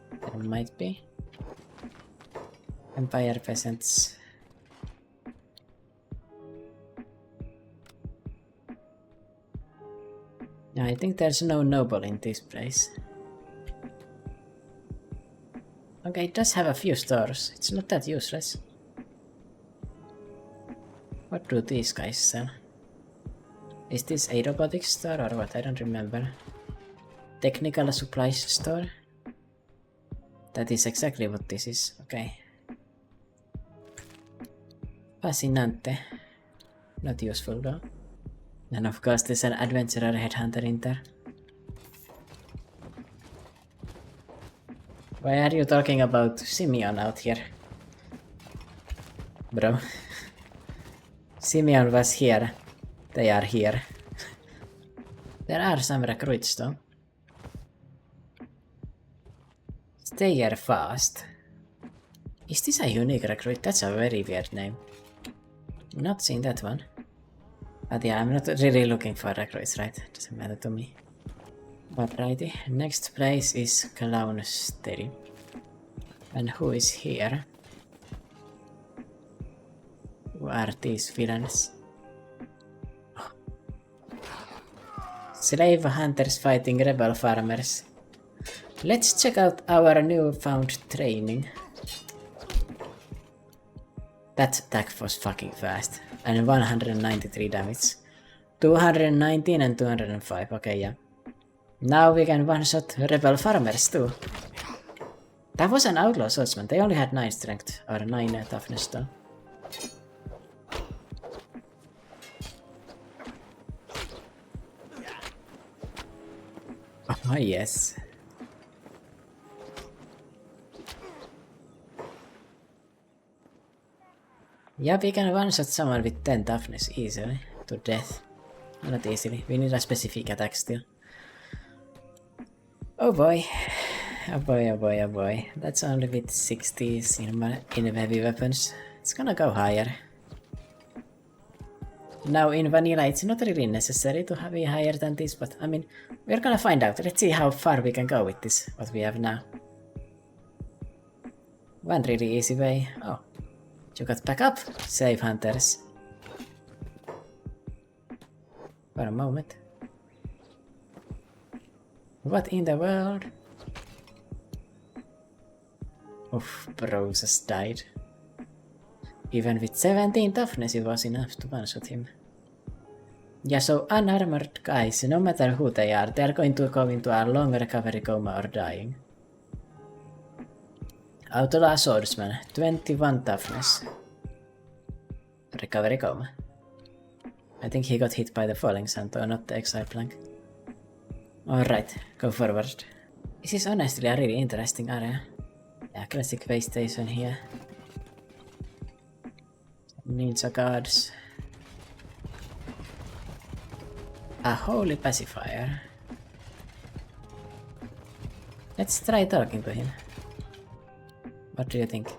There might be. Empire peasants. No, I think there's no noble in this place. Okay, it does have a few stores. It's not that useless. What do these guys sell? Is this a robotics store or what? I don't remember. Technical supplies store? That is exactly what this is. Okay. Fascinante. Not useful though. And of course there's an adventurer headhunter in there. Why are you talking about Simeon out here? Bro. Simeon was here. They are here. There are some recruits though. Stay here fast. Is this a unique recruit? That's a very weird name. Not seen that one. But yeah, I'm not really looking for recruits, right? Doesn't matter to me. Alrighty, next place is Clown Steady. And who is here? Who are these villains? Oh. Slave hunters fighting rebel farmers. Let's check out our newfound training. That attack was fucking fast. And 193 damage. 219 and 205, okay, yeah. Now we can one-shot rebel farmers too. That was an outlaw swordsman. They only had 9 strength, or 9 toughness though. Oh yes. Yeah, we can one-shot someone with 10 toughness easily. To death. Not easily. We need a specific attack still. Oh boy. Oh boy, oh boy, oh boy. That's only with 60s in heavy weapons. It's gonna go higher. Now in vanilla it's not really necessary to be higher than this, but I mean, we're gonna find out. Let's see how far we can go with this, what we have now. One really easy way. Oh. You got back up, save hunters. For a moment. What in the world? Oof, bro just died. Even with 17 toughness it was enough to one-shot him. Yeah, so unarmored guys, no matter who they are going to go into a long recovery coma or dying. Outlaw swordsman, 21 toughness. Recovery coma. I think he got hit by the falling sun, though not the exile plank. Alright, go forward. This is honestly a really interesting area. Yeah, classic way station here. Ninja guards. A holy pacifier. Let's try talking to him. What do you think?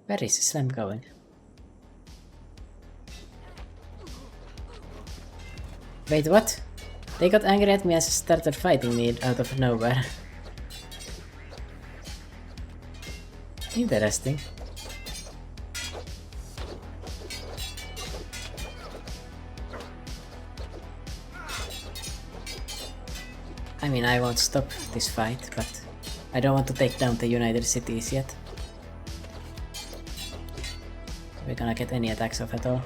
Where is Slam going? Wait, what? They got angry at me and started fighting me out of nowhere. Interesting. I mean, I won't stop this fight, but I don't want to take down the United Cities yet. We're gonna get any attacks off at all.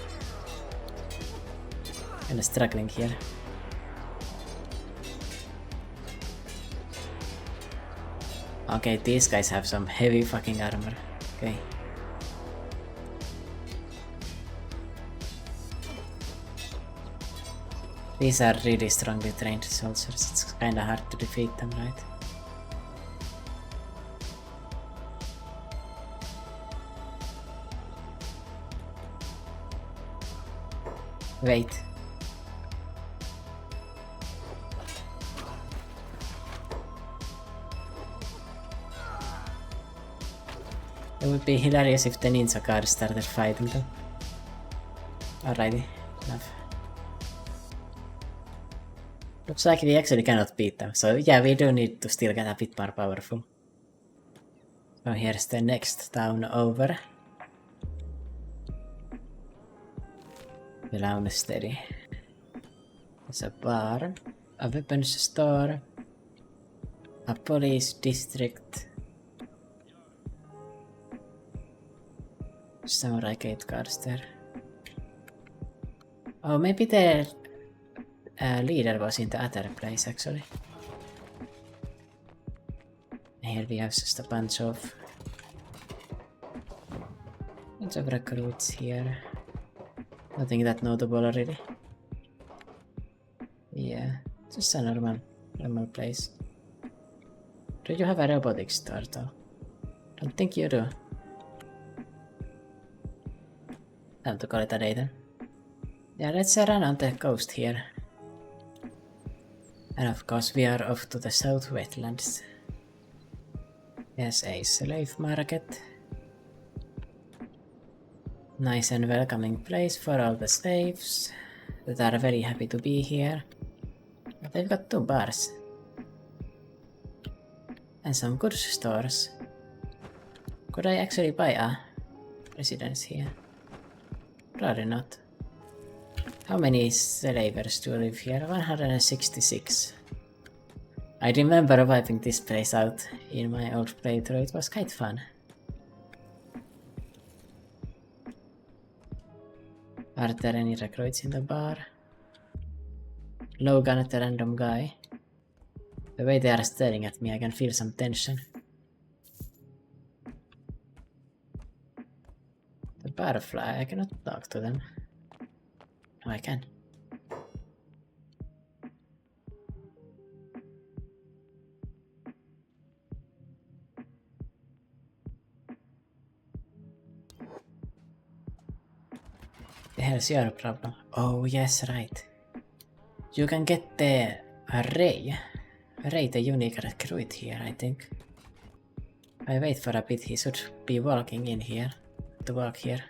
Kinda struggling here. Okay, these guys have some heavy fucking armor. Okay. These are really strongly trained soldiers. It's kinda hard to defeat them, right? Wait. It would be hilarious if the ninja guards started fighting them. Alrighty, enough. Looks like we actually cannot beat them, so yeah, we do need to still get a bit more powerful. So here's the next town over. The town is steady. There's a bar, a weapons store, a police district, samurai gate guards there. Oh, maybe their leader was in the other place actually. Here we have just a bunch of recruits here. Nothing that notable really. Yeah, just a normal place. Do you have a robotics store though? Don't think you do. Time to call it a day then. Yeah, let's run on the coast here. And of course we are off to the South Wetlands. There's a slave market. Nice and welcoming place for all the slaves that are very happy to be here. But they've got 2 bars. And some goods stores. Could I actually buy a residence here? Probably not. How many slavers do live here? 166. I remember wiping this place out in my old playthrough, it was quite fun. Are there any recruits in the bar? Logan, the random guy. The way they are staring at me, I can feel some tension. The butterfly, I cannot talk to them. No, I can. The hell's your problem? Oh yes, right. You can get the Ray, the unique recruit here, I think. If I wait for a bit, he should be walking in here. To walk here.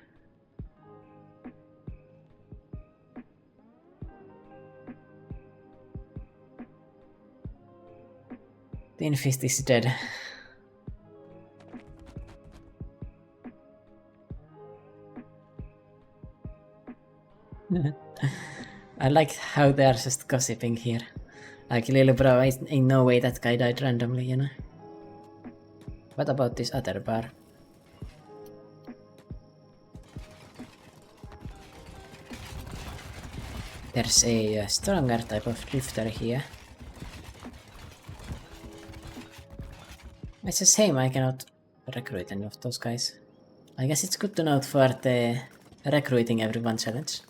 Tin Fist is dead. I like how they are just gossiping here. Like, little bro, ain't no way that guy died randomly, you know? What about this other bar? There's a stronger type of lifter here. It's a shame I cannot recruit any of those guys. I guess it's good to note for the recruiting everyone challenge.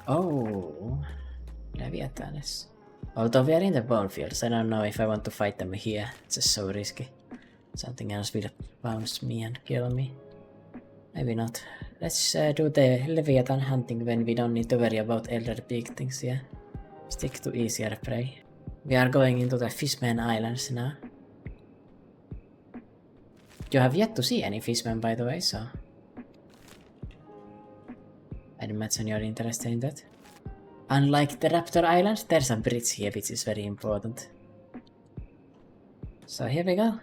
Oh, Leviathanes. Although we are in the ball fields, I don't know if I want to fight them here. It's just so risky. Something else will bounce me and kill me. Maybe not. Let's do the Leviathan hunting when we don't need to worry about elder big things, yeah? Stick to easier prey. We are going into the Fishman Islands now. You have yet to see any fishmen, by the way, so I'd imagine you're interested in that. Unlike the Raptor Island, there's a bridge here which is very important. So here we go.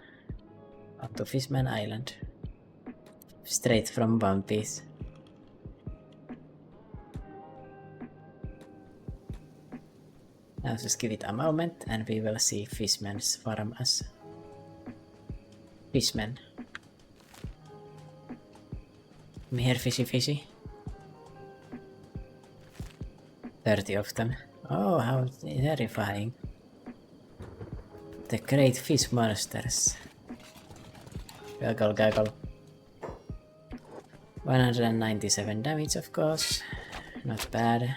Up to Fishman Island. Straight from One Piece. Now just give it a moment and we will see fishmen swarm us. Fishmen. Come here, fishy fishy. 30 of them. Oh, how terrifying. The great fish monsters. Gaggle, gaggle. 197 damage, of course. Not bad.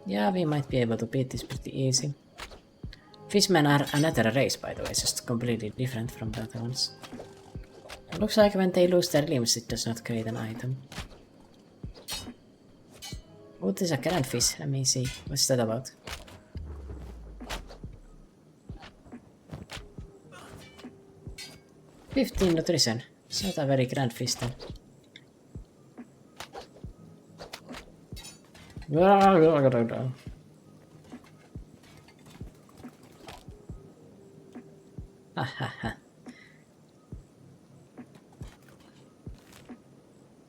Yeah, we might be able to beat this pretty easy. Fishmen are another race, by the way, just completely different from the other ones. It looks like when they lose their limbs, it does not create an item. Oh, there's a grand fish. Let me see. What's that about? "15 nutrition. It's not a very grand fish then.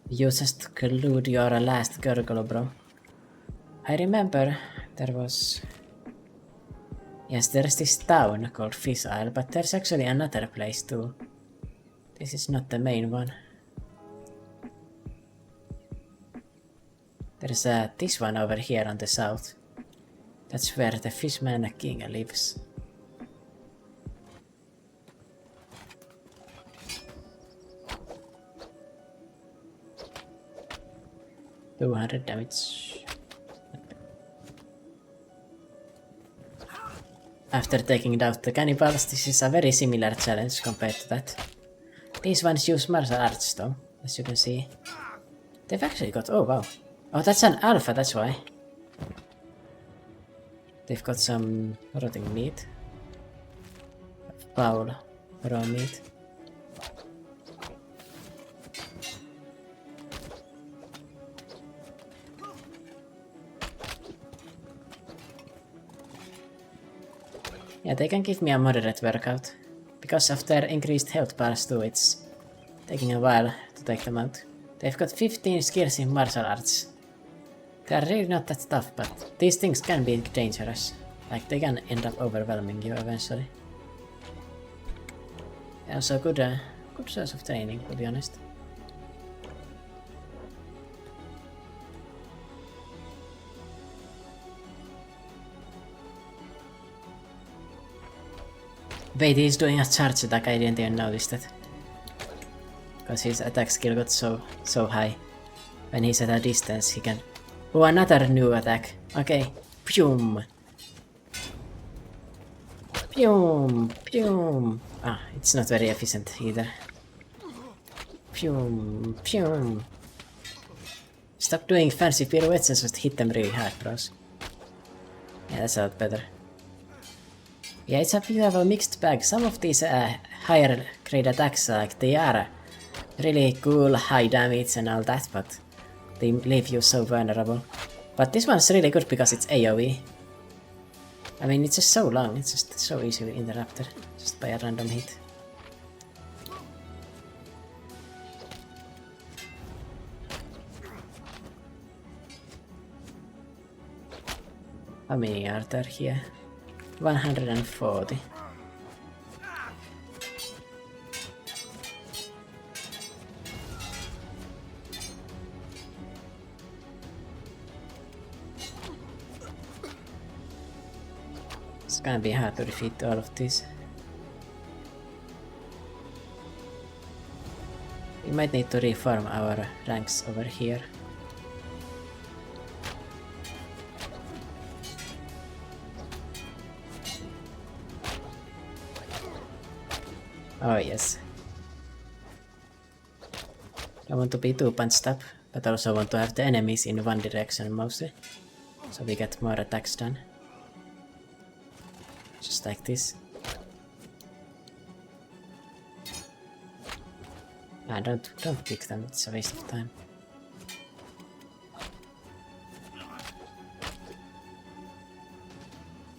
You just glued your last gurgle, bro. I remember there was... Yes, there's this town called Fish Isle, but there's actually another place too. This is not the main one. There's this one over here on the south. That's where the Fishman King lives. $200 damage. After taking out the cannibals, this is a very similar challenge compared to that. These ones use martial arts though, as you can see. They've actually got... oh wow. Oh, that's an alpha, that's why. They've got some rotting meat. Foul raw meat. Yeah, they can give me a moderate workout. Because of their increased health bars too, it's taking a while to take them out. They've got 15 skills in martial arts. They are really not that tough, but these things can be dangerous. Like, they can end up overwhelming you eventually. Also good source of training, to be honest. Wait, he's doing a charge attack, I didn't even notice that. Because his attack skill got so high. When he's at a distance, he can... oh, another new attack. Okay. Pyum! Pyum! Pyum! Ah, it's not very efficient either. Pyum! Pyum! Stop doing fancy pirouettes and just hit them really hard, bros. Yeah, that's a lot better. Yeah, it's a bit of a mixed bag. Some of these higher grade attacks, like, they are really cool, high damage and all that, but they leave you so vulnerable. But this one's really good because it's AoE. I mean, it's just so long, it's just so easy to interrupt it, just by a random hit. How many are there here? 140. It's gonna be hard to defeat all of these. We might need to reform our ranks over here. Oh yes. I want to be too punched up, but also want to have the enemies in one direction mostly. So we get more attacks done. Just like this. Ah, don't pick them, it's a waste of time.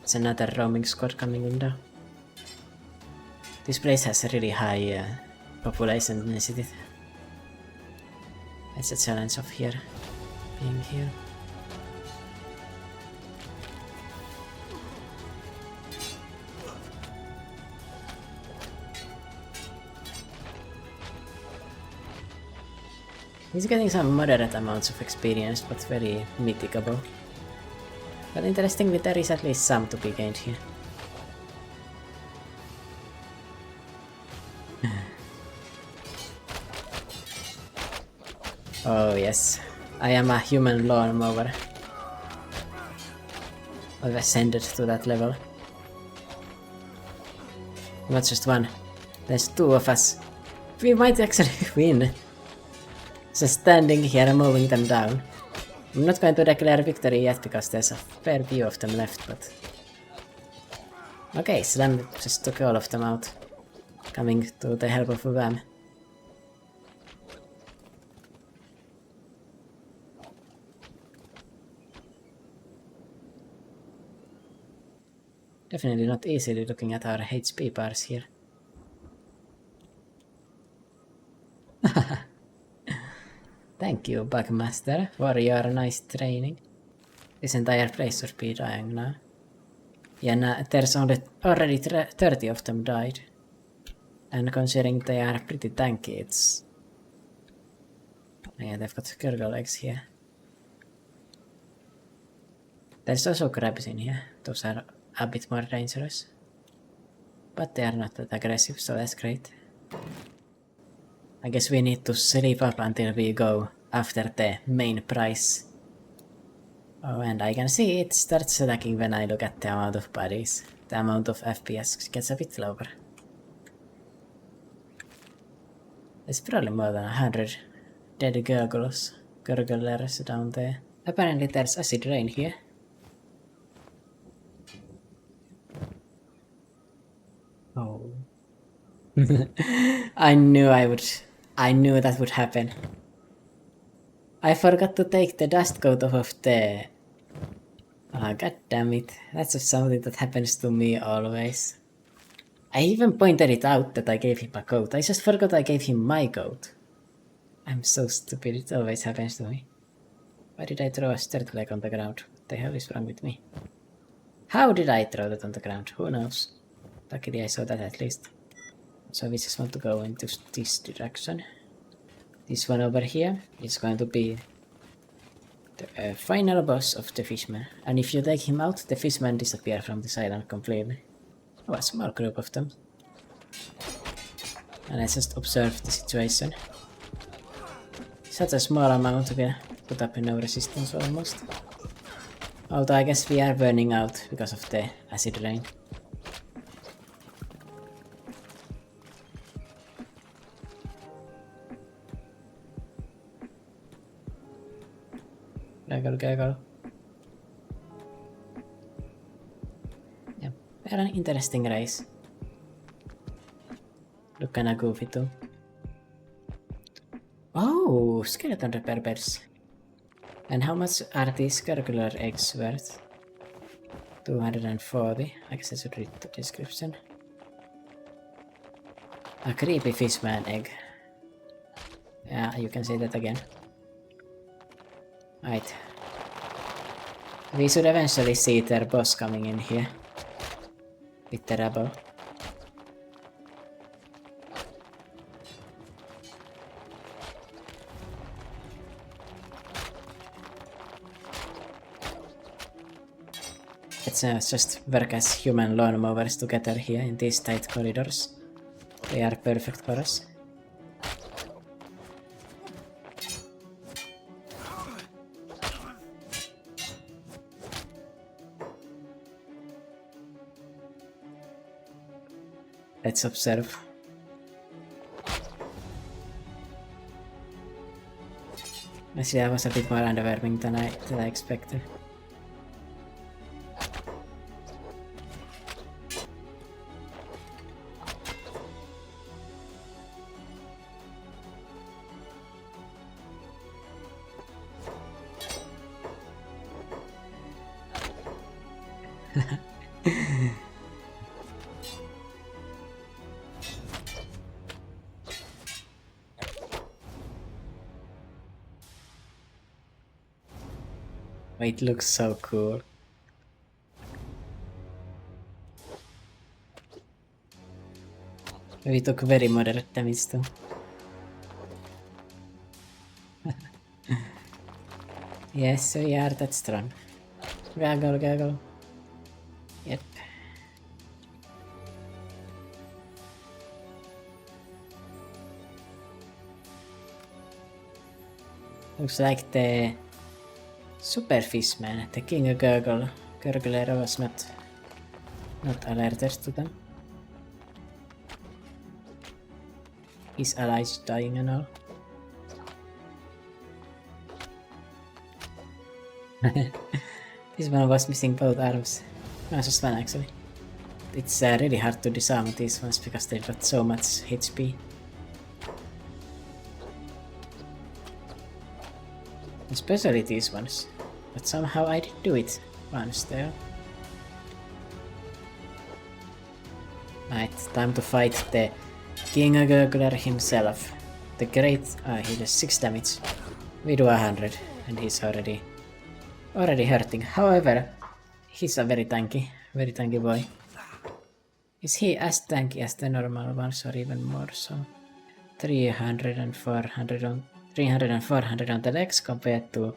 It's another roaming squad coming in though. This place has a really high population density. That's a challenge of here, being here. He's getting some moderate amounts of experience, but very mitigable. But interestingly, there is at least some to be gained here. Oh yes, I am a human lawnmower. I've ascended to that level. Not just one, there's two of us. We might actually win. Just standing here and mowing them down. I'm not going to declare victory yet because there's a fair few of them left, but... Okay, Slam just took all of them out. Coming to the help of Wham. Definitely not easily looking at our HP bars here. Thank you, Bugmaster, for your nice training. This entire place should be dying now. Yeah, now there's already 30 of them died. And considering they are pretty tanky, it's... Yeah, they've got gurgle eggs here. There's also crabs in here. Those are a bit more dangerous. But they are not that aggressive, so that's great. I guess we need to sleep up until we go after the main prize. Oh, and I can see it starts lagging when I look at the amount of bodies. The amount of FPS gets a bit lower. There's probably more than 100 dead gurglers down there. Apparently there's acid rain here. Oh. I knew that would happen. I forgot to take the dust coat off of the... Ah, god damn it. That's just something that happens to me always. I even pointed it out that I gave him a coat. I just forgot I gave him my coat. I'm so stupid, it always happens to me. Why did I throw a sturdy leg on the ground? What the hell is wrong with me? How did I throw that on the ground? Who knows? Luckily I saw that at least. So we just want to go into this direction. This one over here is going to be the final boss of the fishman. And if you take him out, the fishman disappears from this island completely. Oh, a small group of them. And I just observed the situation. Such a small amount will put up no resistance almost. Although I guess we are burning out because of the acid rain. Gaggle. Yeah, they're an interesting race. Look kinda goofy too. Oh, skeleton repair beds. And how much are these circular eggs worth? 240. I guess I should read the description. A creepy fishman egg. Yeah, you can say that again. Right. We should eventually see their boss coming in here. With the rubble. Let's just work as human lawnmowers together here in these tight corridors. They are perfect for us. Let's observe. Actually, that was a bit more underwhelming than I expected. It looks so cool. We took very moderate damage too. Yes, we are that strong. Gaggle, gaggle. Yep. Looks like the Super Fishman, the King Gurgler was not alerted to them. His allies dying and all. This one was missing both arms. No, just one actually. It's really hard to disarm these ones because they've got so much HP. Especially these ones. But somehow I did do it once there. Right, time to fight the King Gurgler himself. The great... he does 6 damage. We do 100 and he's already hurting. However, he's a very tanky boy. Is he as tanky as the normal ones or even more so? 300 and 400 on 300 and 400 on the legs compared to...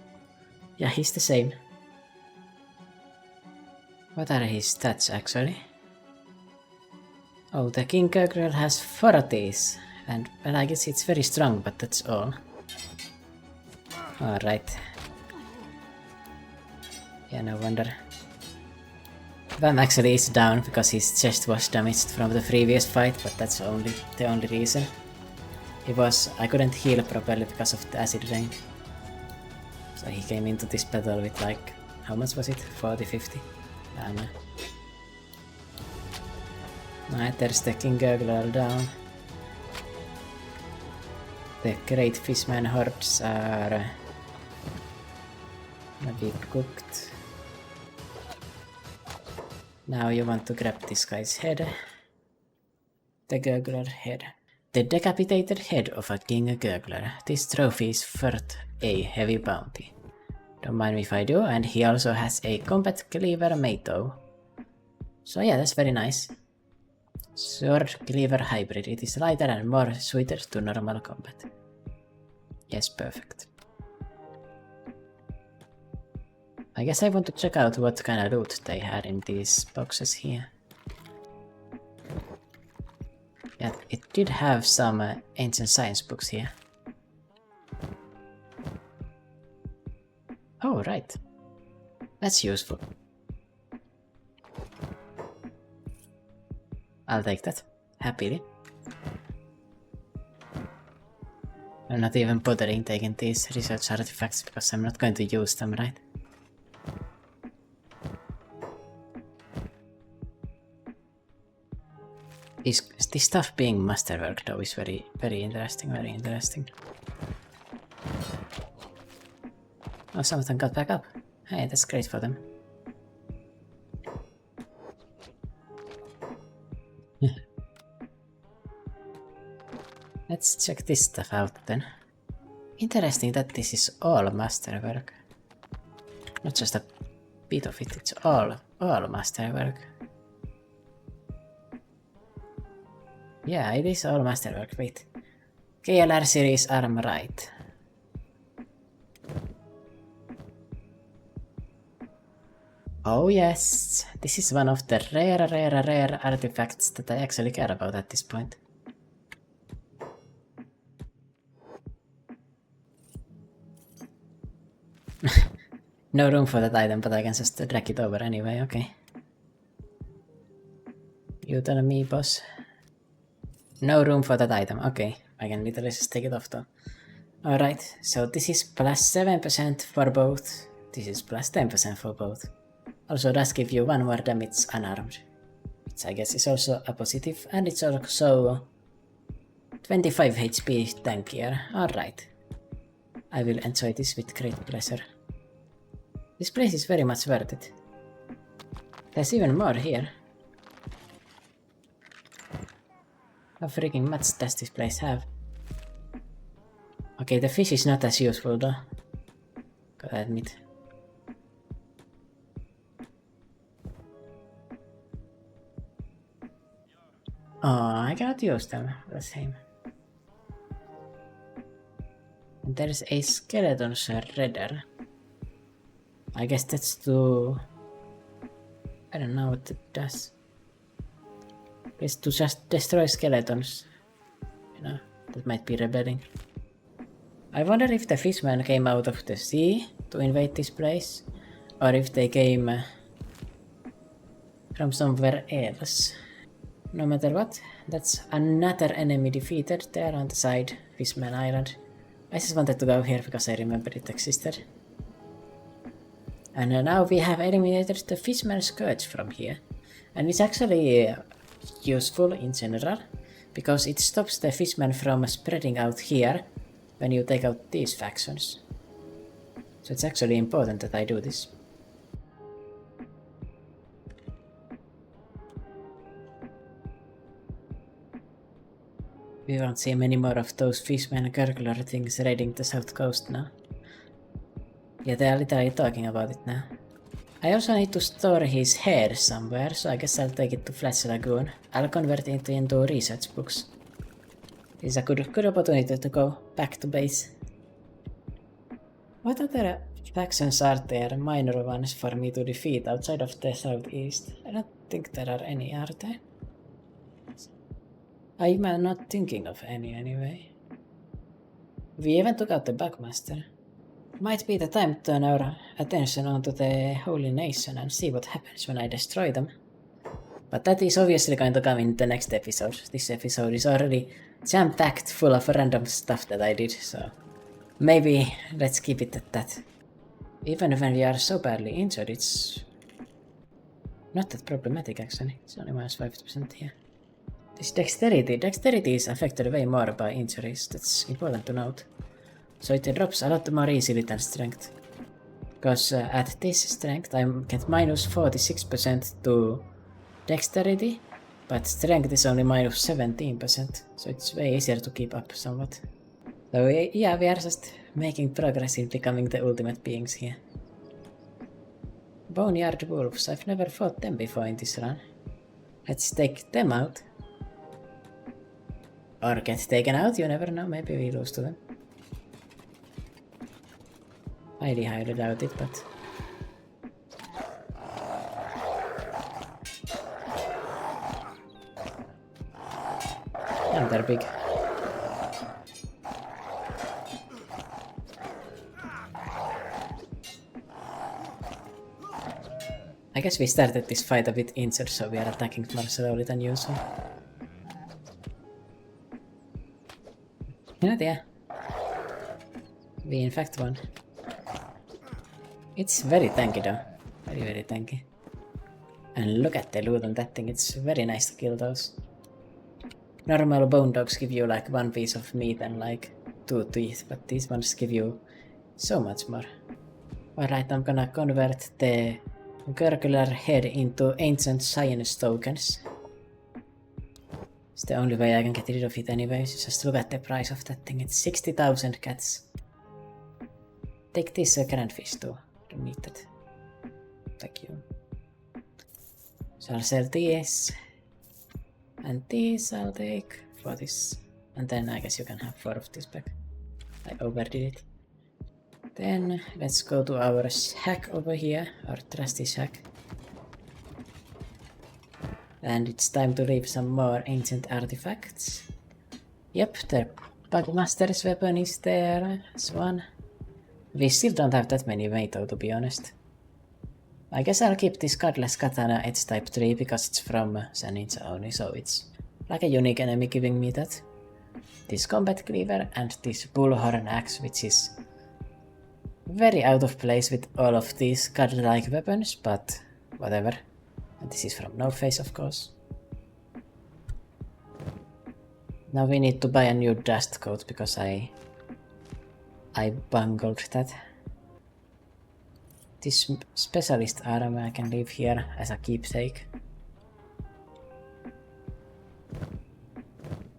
Yeah, he's the same. What are his stats actually? Oh, the King Gurgler has 40s, and well, I guess it's very strong, but that's all. Alright. Yeah, no wonder. Vam actually is down because his chest was damaged from the previous fight, but that's the only reason. I couldn't heal properly because of the acid rain. So he came into this battle with like, how much was it? 40, 50? I don't know. Alright, there's the King Gurgler down. The Great Fishman hordes are a bit cooked. Now you want to grab this guy's head. The Gurgler head. The decapitated head of a King Gurgler. This trophy is worth a heavy bounty. Don't mind me if I do, and he also has a combat cleaver Mato. So yeah, that's very nice. Sword cleaver hybrid. It is lighter and more suited to normal combat. Yes, perfect. I guess I want to check out what kind of loot they had in these boxes here. Yeah, it did have some ancient science books here. Oh, right. That's useful. I'll take that, happily. I'm not even bothering taking these research artifacts because I'm not going to use them, right? This stuff being masterwork though is very interesting, very interesting. Oh, some of them got back up. Hey, that's great for them. Let's check this stuff out then. Interesting that this is all masterwork. Not just a bit of it, it's all masterwork. Yeah, it is all masterwork, wait. KLR series arm right. Oh yes, this is one of the rare artifacts that I actually care about at this point. No room for that item, but I can just drag it over anyway, okay. You tell me, boss. No room for that item, okay. I can literally just take it off though. Alright, so this is plus 7% for both. This is plus 10% for both. Also does give you 1 more damage unarmed. Which I guess is also a positive, and it's also 25 HP tankier. Alright. I will enjoy this with great pleasure. This place is very much worth it. There's even more here. How freaking much does this place have? Okay, the fish is not as useful though. Gotta admit. Oh, I cannot use them. The same. And there's a skeleton shredder. I guess that's to... I don't know what it does. It's to just destroy skeletons. You know, that might be rebelling. I wonder if the fishmen came out of the sea to invade this place, or if they came from somewhere else. No matter what, that's another enemy defeated there on the side, Fishman Island. I just wanted to go here because I remembered it existed. And now we have eliminated the Fishman Scourge from here. And it's actually useful in general, because it stops the Fishman from spreading out here when you take out these factions. So it's actually important that I do this. We won't see many more of those Fishman gurgler things raiding the south coast now. Yeah, they are literally talking about it now. I also need to store his hair somewhere, so I guess I'll take it to Flash Lagoon. I'll convert it into research books. This is a good opportunity to go back to base. What other factions are there, minor ones, for me to defeat outside of the southeast? I don't think there are any, are there? I'm not thinking of any anyway. We even took out the Bugmaster. Might be the time to turn our attention onto the Holy Nation and see what happens when I destroy them. But that is obviously going to come in the next episode. This episode is already jam-packed full of random stuff that I did, so maybe let's keep it at that. Even when we are so badly injured, it's not that problematic actually. It's only minus 5% here. This dexterity. Dexterity is affected way more by injuries, that's important to note. So it drops a lot more easily than strength. Because at this strength I get minus 46% to dexterity, but strength is only minus 17%, so it's way easier to keep up somewhat. So yeah, we are just making progress in becoming the ultimate beings here. Boneyard wolves, I've never fought them before in this run. Let's take them out. Or get taken out, you never know, maybe we lose to them. Highly doubt it, but... And they're big. I guess we started this fight a bit injured, so we are attacking more slowly than usual. You know, yeah. We in fact won. It's very tanky though. Very tanky. And look at the loot on that thing, it's very nice to kill those. Normal bone dogs give you like 1 piece of meat and like 2 teeth, but these ones give you so much more. Alright, I'm gonna convert the gurgler head into ancient science tokens. It's the only way I can get rid of it anyways. Just look at the price of that thing, it's 60,000 cats. Take this grand fish too, don't need that. Thank you. So I'll sell these. And these I'll take for this. And then I guess you can have 4 of this back. I overdid it. Then let's go to our shack over here, our trusty shack. And it's time to leave some more ancient artifacts. Yep, the Bugmaster's weapon is there as one. We still don't have that many Meito, to be honest. I guess I'll keep this Godless Katana Edge Type 3 because it's from Saninja only, so it's like a unique enemy giving me that. This Combat Cleaver and this Bullhorn Axe, which is very out of place with all of these godlike weapons, but whatever. And this is from No Face, of course. Now we need to buy a new dust coat because I bungled that. This specialist armor I can leave here as a keepsake.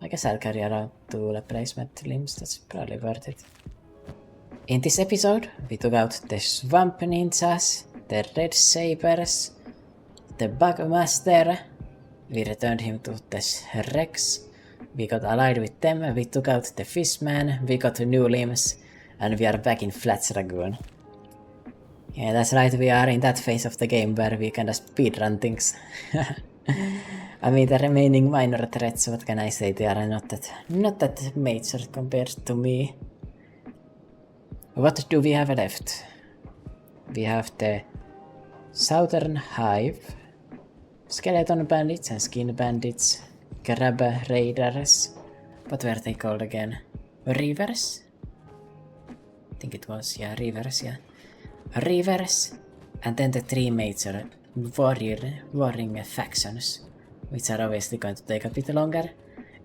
I guess I'll carry around 2 replacement limbs, that's probably worth it. In this episode, we took out the Swamp Ninjas, the Red Sabers, the Bugmaster, we returned him to the Rex, we got allied with them, we took out the Fishman, we got new limbs, and we are back in Flats Lagoon. Yeah, that's right, we are in that phase of the game where we kinda speedrun things. I mean, the remaining minor threats, what can I say, they are not that major compared to me. What do we have left? We have the Southern Hive, Skeleton Bandits and Skin Bandits, Crab Raiders, what were they called again? Reavers? I think it was, yeah, Reavers, yeah. Reavers, and then the 3 major warring factions, which are obviously going to take a bit longer.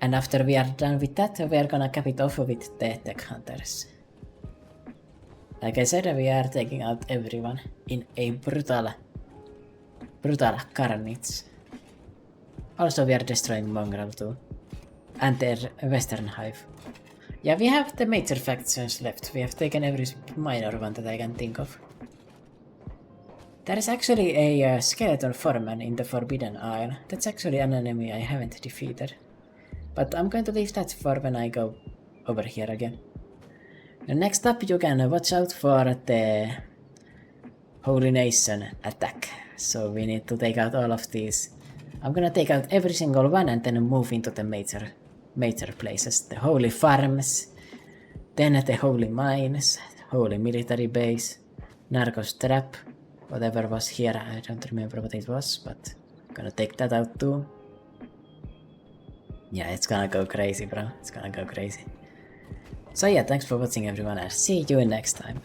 And after we are done with that, we are gonna cap it off with the Tech Hunters. Like I said, we are taking out everyone in a brutal carnage. Also, we are destroying Mongrel too. And their Western Hive. Yeah, we have the major factions left. We have taken every minor one that I can think of. There is actually a skeleton foreman in the Forbidden Isle. That's actually an enemy I haven't defeated. But I'm going to leave that for when I go over here again. Next up, you can watch out for the Holy Nation attack. So we need to take out all of these. I'm gonna take out every single one and then move into the major places. The Holy Farms, then the Holy Mines, Holy Military Base, Narcos Trap, whatever was here, I don't remember what it was, but I'm gonna take that out too. Yeah, it's gonna go crazy, bro. It's gonna go crazy. So yeah, thanks for watching everyone, and see you next time.